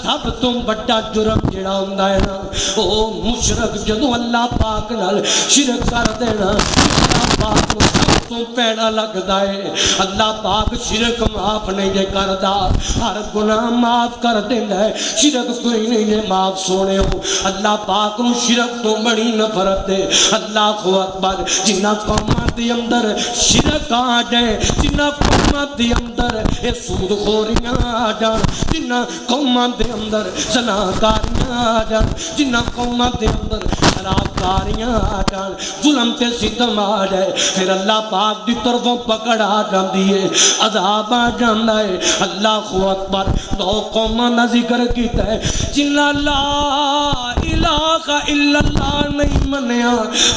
سب تو بڑا جرم جڑا ہوندا ہے نا، او مشرک جدوں اللہ پاک نال شرک کر دینا، اللہ پاک نو سب تو پیڑا لگدا ہے۔ اللہ پاک شرک معاف نہیں جے کردا، ہر گناہ معاف کر دیندا ہے، شرک کوئی نہیں جے معاف سونے ہو۔ اللہ پاک نو شرک تو بڑی نفرت ہے۔ اللہ اکبر، جنہ قوماں دے اندر شرک آ جائے، جنہ قوماں دے اندر اے سود خوریاں آ جان، جنہ قوماں دے اندر زناکاریاں آ جان، جنہ قوماں دے اندر شرابکاریاں آ جان، ظلم تے ستم آ جائے، پھر اللہ پاک دی طرفوں پکڑ آ جاندی ہے، عذاب آ جاندا ہے۔ اللہ اکبر، 2 قوماں دا ذکر کیتا ہے، جنہ لا الہ الا اللہ نہیں منیا،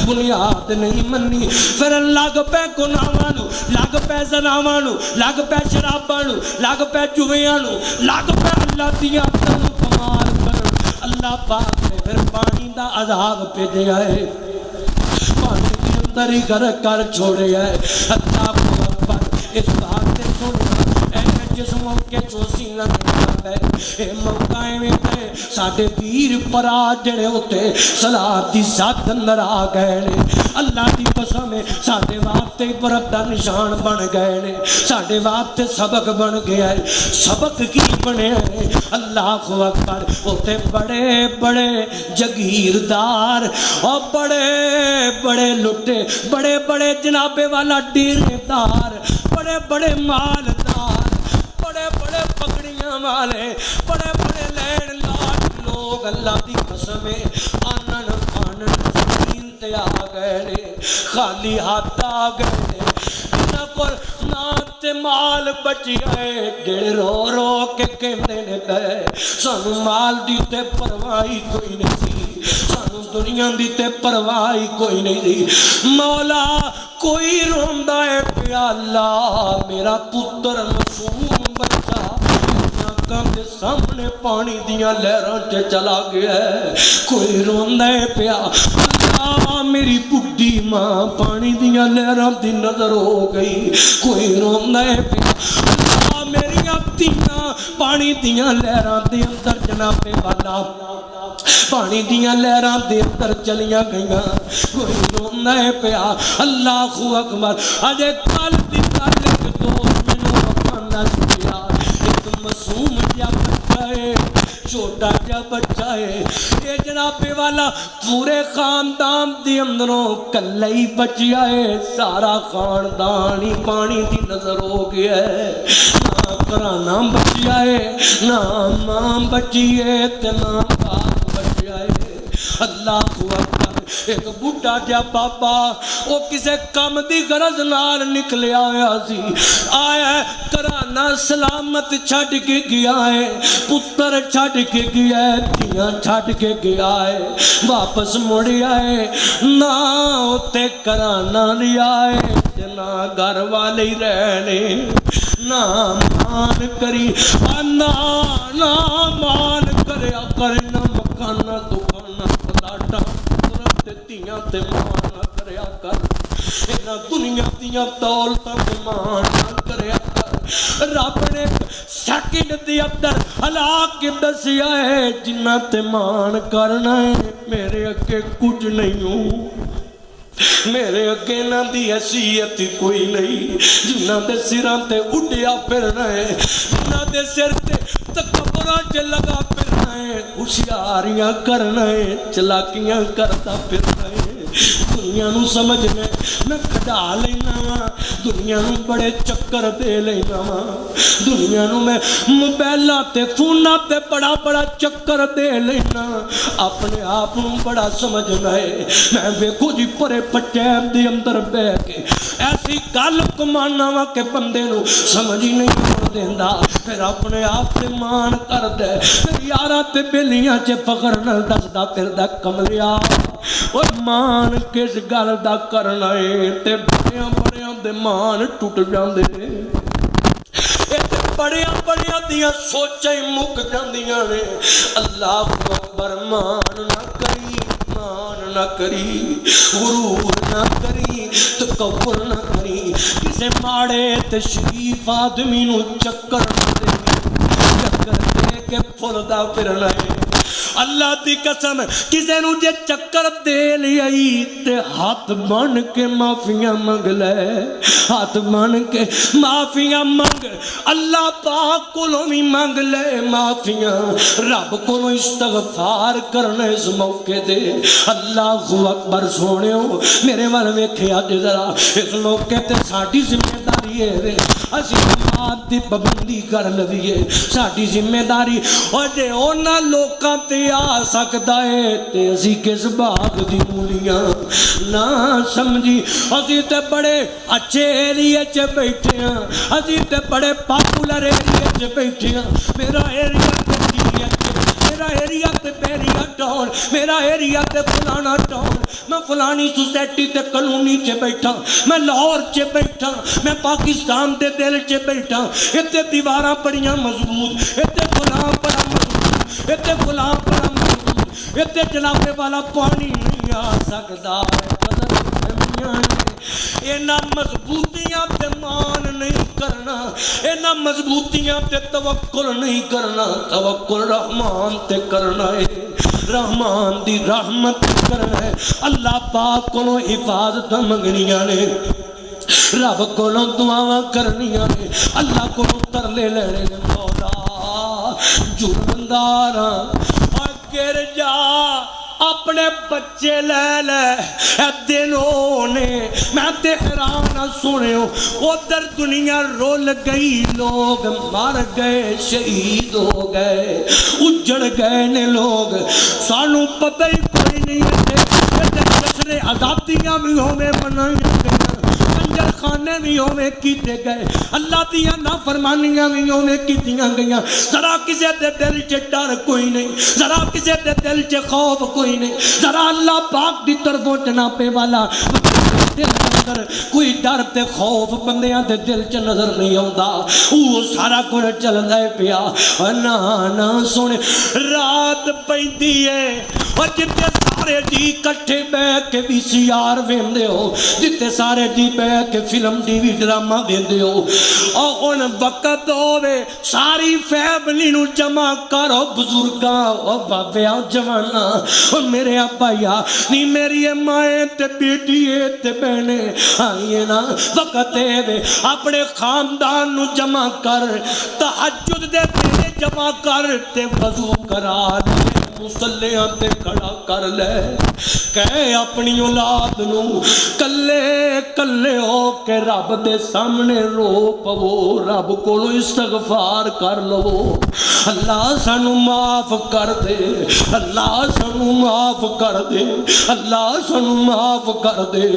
بنیاد نہیں منی، پھر لگ پہ گناہاں نو، لگ پہ زناواں نو، لگ پہ شراباں نو، لگ پہ جویاں نو، لگ پہ اللہ دی عبادت نو کمال کرن۔ اللہ پاک نے پھر پانی دا عذاب بھیجیا ہے، پانی کے اندر ہی غرق کر چھوڑیا ہے۔ اللہ اکبر، اس بات سے سننا اے جس موقع چوسی لگنا ہے اے موقع میں تے ساڈے ویر پرا جڑے ہوتے صلاۃ دی ذات اندر آ گئے نے اللہ دی قسم ہے ساڈے واسطے عبرت دا نشان بن گئے نے ساڈے واسطے سبق بن گیا ہے سبق کی بنے ہے اللہ اکبر ہوتے بڑے بڑے جگیردار اور بڑے بڑے لٹے بڑے بڑے جنابے والا ڈیرے دار بڑے بڑے مالدار بڑے بڑے پگڑیاں والے بڑے بڑے لین لاٹ لوگ اللہ دی قسم آنن آنن زمین تے آ گئے نے خالی ہاتھ آ گئے نے انہاں کول نہ تے مال بچی ہے جڑے رو رو کے کہندے نے گئے سانو مال دی تے پرواہ کوئی نہیں سی سانو دنیا دی تے پرواہ کوئی نہیں سی مولا کوئی روندا ہے پیا اللہ میرا پتر معصوم بچہ کے سامنے پانی دیاں لہراں چ چلا گیا ہے کوئی روندا ہے پیا اللہ میری بڈھی ماں پانی دیاں لہراں دی نظر ہو گئی کوئی روندا ہے پیا اللہ میری تیاں پانی دیاں لہراں دے اندر جناب والا پانی دیاں لہراں دے اندر چلیاں گئیاں کوئی روندا ہے پیا اللہ اکبر اجے کل دی گل ایک دوست مینوں وکھاندا سی ایک معصوم جا بچہ ہے چھوٹا جا بچہ ہے یہ جناب والا پورے خاندان دی اندروں کلہ ہی بچیا ہے سارا خاندان ہی پانی دی نظر ہو گیا ہے نہ گھرانہ بچیا ہے نہ ماں بچی ہے نہ باپ بچیا ہے اللہ اکبر ایک بڑھا جا بابا وہ کسے کم دی غرض نال نکلے آیا سی آیا ہے کرانہ سلامت چھڑ کے گیا ہے پتر چھڑ کے گیا ہے دھیاں چھڑ کے گیا ہے واپس مڑیا ہے نہ ہوتے کرانہ لیا ہے نہ گھر والے رہنے نہ مان کری نہ مان کریا کرے نہ مکانا دکانا پلاٹا تیاں تے مان نہ کریا کر انہاں دنیا دیاں دولتاں تے مان نہ کریا کر رب نے سیکنڈ دی اندر ہلاک کے دسیا ہے جنہ تے مان کرنا ہے میرے اگے کچھ نہیں ہوں میرے اگے نہ دی حیثیت کوئی نہیں جنہ دے سراں تے اڈیا پھرنا ہے جنہ دے سر تے تکبراں چ لگا پھرنا ہے ہوشیاریاں کرنا ہے چلاکیاں کرتا پھرنا ہے دنیا نو سمجھ میں کھڈا لینا دنیا نو بڑے چکر دے لینا دنیا نو میں موبائلاں تے فوناں تے بڑا بڑا چکر دے لینا اپنے آپ نو بڑا سمجھنا ہے میں ویکھو جی پرے پٹیب دے اندر بہ کے ایسی گل کمانا وا کہ بندے نو سمجھ ہی نہیں آن دیندا پھر اپنے آپ تے مان کر دے پھر یاراں تے بیلیاں چ فخر نال دسدا پھردا کملیا اور مان کس گل دا کرنا ہے تے بڑیاں بڑیاں دے مان ٹوٹ جاندے نے تے بڑیاں بڑیاں دیاں سوچاں ہی مک جاندیاں نے اللہ اکبر مان نہ کری مان نہ کری غرور نہ کری تکبر نہ کری کسے ماڑے تے شریف آدمی نو چکر دے کے پھلدا پھرنا ہے اللہ دی قسم کسے نو جے چکر دے لئی تے ہاتھ بن کے معافیاں منگ لے ہاتھ بن کے معافیاں منگ اللہ پاک کولوں بھی منگ لے معافیاں رب کولوں استغفار کرنے اس موقع دے اللہ اکبر سونےو میرے ول ویکھیا جے ذرا اس موقع تے ساڈی ذمہ داری ہے اسی نماز دی پابندی کر لویے ساڈی ذمہ داری اور جے انہاں لوکاں تے آ سکدا ہے تے اسی کس باغ دی مولیاں نہ سمجھی اسی تے بڑے اچھے ایریے چ بیٹھے ہیں اسی تے بڑے پاپولر ایریے چ بیٹھے ہیں میرا ایریا میرا ایریا تے بیریا ٹاؤن میرا ایریا تے فلانا ٹاؤن میں فلانی سوسائٹی تے کلونی چ بیٹھا میں لاہور چ بیٹھا میں پاکستان دے دل چ بیٹھا اتے دیواراں بڑیاں مضبوط اتے فلاں بڑا مضبوط اتے فلاں بڑا مضبوط اتے جناب والا پانی نہیں آ سکدا اینا مضبوطیاں تے مان نہیں کرنا اینا مضبوطیاں تے توکل نہیں کرنا، توکل رحمان تے کرنا ہے، رحمان دی رحمت تے کرنا ہے۔ اللہ پاک کو حفاظت منگنیاں نے، رب کو دعاواں کرنیاں نے، اللہ کو ترلے لینے نے، مولا جرمنداراں اور گر جا اپنے بچے لے لے دنوں نے، میں تے حیران سنے ہو ادھر دنیا رول گئی، لوگ مر گئے، شہید ہو گئے، اجڑ گئے نے لوگ، سانو پتہ ہی کوئی نہیں ہے، جشن آزادیاں بھی ہوئے منائی گئی، کنجر خانے بھی ہوئے کیتے گئے، اللہ دیا نافرمانیاں بھی ہوئے کیتیاں گئیاں، ذرا کسی دے دل چے ڈر کوئی نہیں، ذرا کسی دے دل چے خوف کوئی نہیں، ذرا اللہ پاک دی طرفوں جنابے والا دل اندر کوئی ڈر تے خوف بندیاں دے دل چ نظر نہیں آوندا، وہ سارا کچھ چلدا ہے پیا۔ نا سونے رات پیندی ہے اور جتے سارے جی کٹھے بیٹھ کے وی سی آر ویندے ہو، جتے سارے جی بیٹھ کے فلم ٹی وی ڈرامہ ویندے ہو، اور ان وقت ہوے ساری فیملی نو جمع کرو، بزرگاں او بابے او جواناں او میرے ابایا نی میری مائیں تے بیٹیے تے بہنے آئیے نا، وقت ہے اپنے خاندان نو جمع کر، تہجد دے ویلے جمع کر تے وضو کرا لے، مصلیاں تے کھڑا کر لے، کہے اپنی اولاد نو کلے کلے ہو کے رب دے سامنے رو پو، رب کو استغفار کر لو، اللہ سانو معاف کر دے، اللہ سانو معاف کر دے، اللہ سانو معاف کر دے،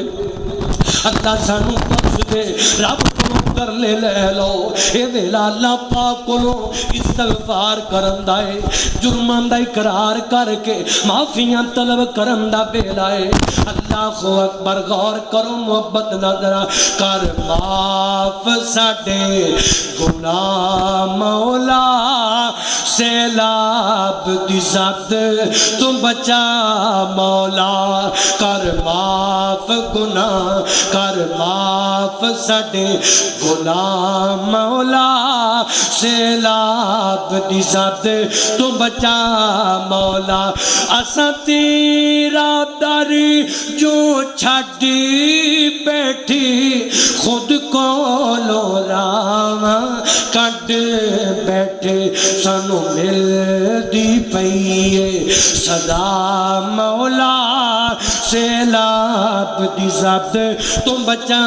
اللہ سانو بخش دے، رب کو کر لے لو، اے ویلا اللہ پاک کو استغفار کرن دا ہے، جرماں دا اقرار کر کے معافیاں طلب کرن دا ویلا ہے۔ اللہ اکبر، غور کرو محبت نظر کر، معاف ساڈے گناہ مولا، سیلاب دی زد تو بچا مولا، کر معاف گناہ، کر معاف ساڈے گناہ مولا، سیلاب دی زد تو بچا مولا، اساں تیرا در جو چھڑی بیٹھی، خود کو لو رام کٹ بیٹھے، سانو مل دی پئیے صدا مولا، سیلاب دی زد تو بچا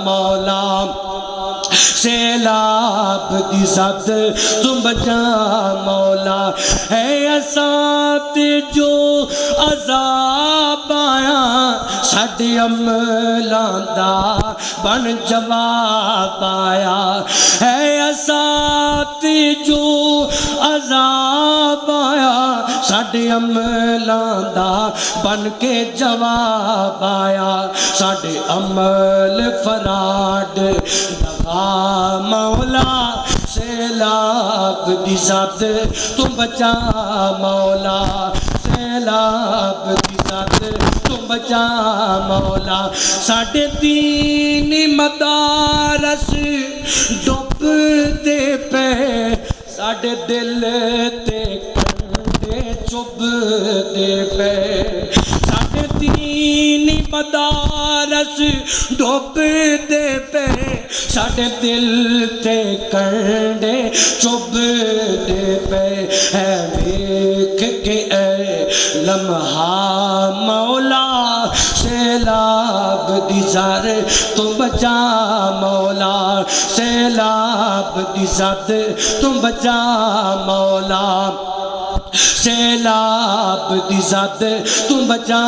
مولا، سیلاب دی زد تو بچا مولا، ہے اسات جو عذاب آیا، ساڈے عملاں دا بن جواب آیا، ہے اسات جو عذاب آیا، ساڈے عملاں دا بن کے جواب آیا، ساڈے عمل فراڈ دغا مولا، سیلاب دی زد تو بچا مولا، سیلاب دی زد تو بچا مولا، ساڈے دینی مدارس ڈوب دے پے، ساڈے دل تے کنڈے چب دے پے، ساڈے دینی مدارس ڈوب دے پے، ساڈے دل تے کنڈے چب دے پے، ہے ویکھ کے اے لمحہ مولا، سیلاب دی زر تو بچا مولا، سیلاب دی زد تو بچا مولا، سیلاب دی زد تو بچا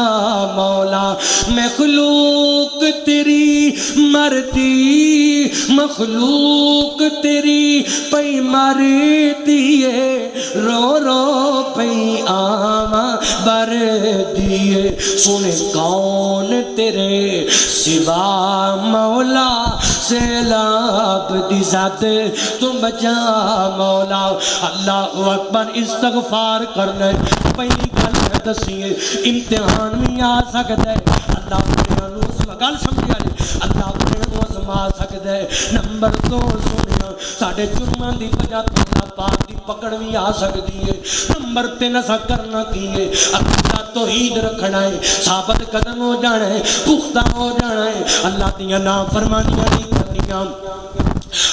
مولا، مخلوق تیری مرتی، مخلوق تیری پئی مرتی ہے، رو رو پئی آواں بر دیے، سنے کون تیرے سوا مولا، سیلاب دی زد تو بچا مولا۔ اللہ اکبر، استغفار کرنا پہلی گل دسیے، امتحان بھی آ سکتا ہے، اللہ دنیا نو گل سمجھا جی اللہ اپنے نو آزما سکدا ہے نمبر 2 سونیا ساڈے جرماں دی وجہ تو اللہ پاک دی پکڑ بھی آ سکدی ہے نمبر 3 اسا کرنا کی ہے اللہ توحید رکھنا ہے ثابت قدم ہو جانا ہے پختہ ہو جانا ہے اللہ دیاں نافرمانیاں نہیں کرنیاں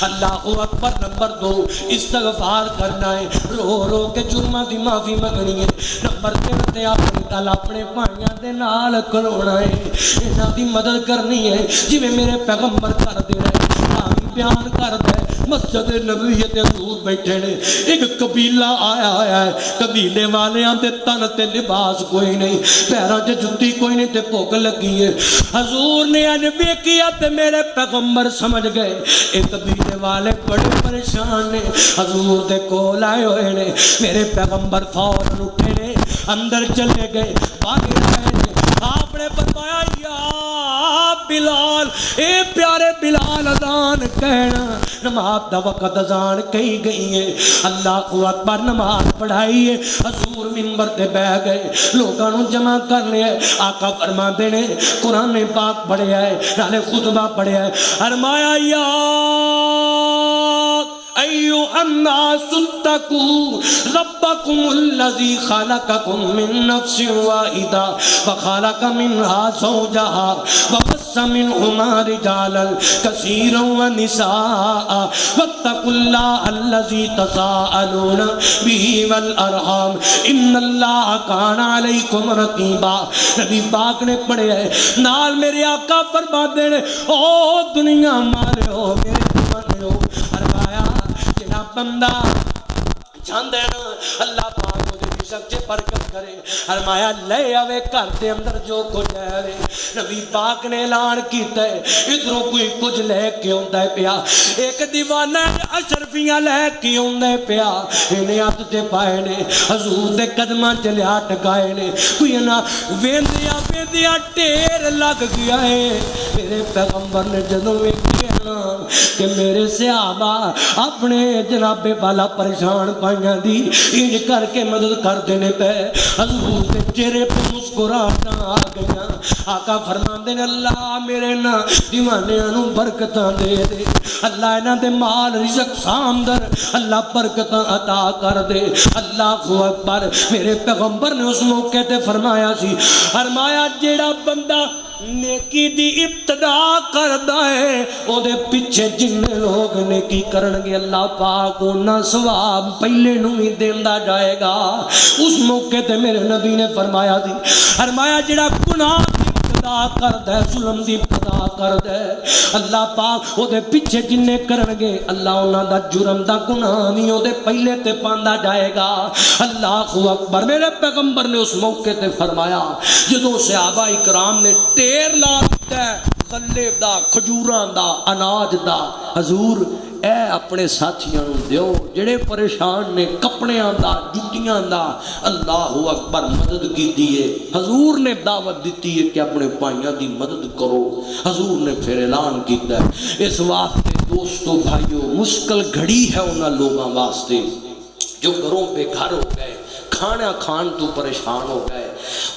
اللہ اکبر نمبر 2 استغفار کرنا ہے رو رو کے جرماں دی معافی منگنی ہے نمبر 3 تے اپنی گل اپنے بھائیاں دے نال کرونا ہے انہاں دی مدد کرنی ہے جویں میرے پیغمبر کردے رہے بیان کردا ہے مسجد نبوی تے حضور بیٹھے نے ایک قبیلہ آیا ہے قبیلے والیاں دے تن تے لباس کوئی نہیں پیراں تے جُتی کوئی نہیں تے بھوک لگی ہے حضور نے اج ویکھیا تے میرے پیغمبر سمجھ گئے اے قبیلے والے بڑے پریشان نے حضور دے کول آئے ہوئے نے میرے پیغمبر فوراً اٹھے نے اندر چلے گئے باہر آئے نے آپ نے فرمایا یا بلال اے پیارے بلال اذان کہنا نماز دا وقت اذان کہی گئی ہے اللہ اکبر نماز پڑھائی ہے حضور منبر تے بیٹھ گئے لوگاں نوں جمع کر لیا آقا فرماندے نے قرآن پاک پڑھیا ہے نالے خطبہ پڑھیا ہے فرمایا یا ایوہ الناس اتقوا ربکم الذی خلقکم من نفس واحدہ وخلق منها زوجہا وبث منہما رجالا کثیرا ونساء واتقوا اللہ الذی تساءلون بہ والارحام ان اللہ کان علیکم رقیبا نبی پاک نے پڑھے ہے نال میرے آقا فرماتے ہیں او دنیا مارے ہو میرے دیوانے ہو فرمایا بندہ چاہندے نا اللہ پاک مجھے رزق سے برکت کرے فرمایا لے آوے گھر دے اندر جو کچھ ہے نبی پاک نے اعلان کیتا ہے ادھروں کوئی کچھ لے کے ہوندا ہے پیا ایک دیوانہ اشرفیاں لے کے ہوندا ہے پیا انہیں ہاتھ تے پائے نے حضور دے قدماں چ لیا ٹکائے نے کوئی نہ ویندیاں ویندیاں ٹھیر لگ گیا ہے میرے پیغمبر نے جدوں ویکھیا کہ میرے صحابہ اپنے جناب والا پریشان پائیاں دی ان کر کے مدد کر دینے پہ حضور کے چہرے پہ مسکراہٹاں آ گئیاں آقا فرماندے نے اللہ میرے نا دیوانیاں نوں برکتاں دے دے اللہ انہاں دے مال رزق سامدر اللہ برکتاں عطا کر دے اللہ اکبر میرے پیغمبر نے اس موقع تے فرمایا سی فرمایا جیڑا بندہ نیکی دی ابتدا کردا ہے او دے پیچھے جن لوگ نیکی کرنگے اللہ پاک انہاں ثواب پہلے نوں ہی دیندا جائے گا اس موقع تے میرے نبی نے فرمایا سی فرمایا جڑا گناہ دی ابتدا کردا ہے ظلم دی ابتدا کردا ہے اللہ پاک او دے پیچھے جن کرنگے اللہ انہاں دا جرم دا گناہ نہیں او دے پہلے تے پاندا جائے گا اللہ اکبر میرے پیغمبر نے اس موقع تے فرمایا جدوں صحابہ اکرام نے ٹیر لا دیتا ہے غلے دا کھجوراں دا اناج دا حضور اے اپنے ساتھیاں نوں دیو جڑے پریشان نے کپڑیاں دا جُتیاں دا اللہ اکبر مدد کیتی ہے حضور نے دعوت دیتی ہے کہ اپنے بھائیاں دی مدد کرو حضور نے پھر اعلان کیتا ہے اس واسطے دوستو بھائیو مشکل گھڑی ہے انہاں لوگاں واسطے جو گھروں پہ گھر ہو گئے کھانا کھان تو پریشان ہو گئے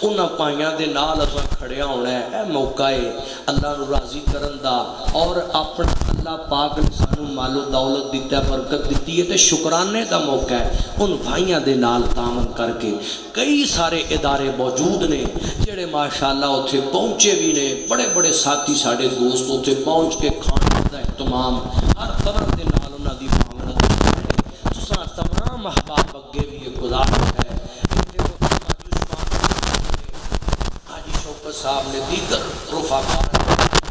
انہاں پائیاں دے نال اساں کھڑیا ہونا ہے اے موقع ہے اللہ نو راضی کرن دا اور اپنا اللہ پاک نے سانو مال و دولت دیتا ہے برکت دیتی ہے تے شکرانے دا موقع ہے ان بھائیاں دے نال تعاون کر کے کئی سارے ادارے موجود نے جڑے ماشاءاللہ اوتھے پہنچے بھی نے بڑے بڑے ساتھی ساڈے دوست اوتھے پہنچ کے کھانے دا اہتمام ہر طرح دے نال انہاں دی معاونت تساں تمام احباب اگے بھی یہ گزارش ہے صاحب نے دیگر رفاقات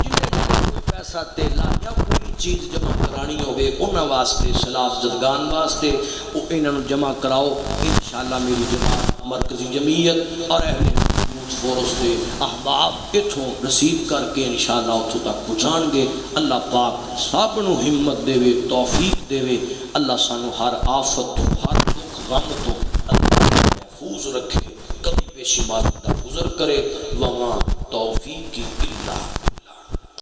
جنہیں پیسہ تیلا یا کوئی چیز جمع کرانی ہوئے انہاں واسطے سلاف زدگان واسطے وہ انہاں جمع کراؤ انشاءاللہ میری جماعت مرکزی جمعیت اور اہل فورس دے احباب اتھوں نصیب کر کے انشاءاللہ اتھوں تک پہنچان گے اللہ پاک سابنو ہمت دے وے توفیق دے وے اللہ سانو ہر آفت تو ہر دکھ غم تو اللہ محفوظ رکھے کبھی پیشی مارک دا گزر کرے وہاں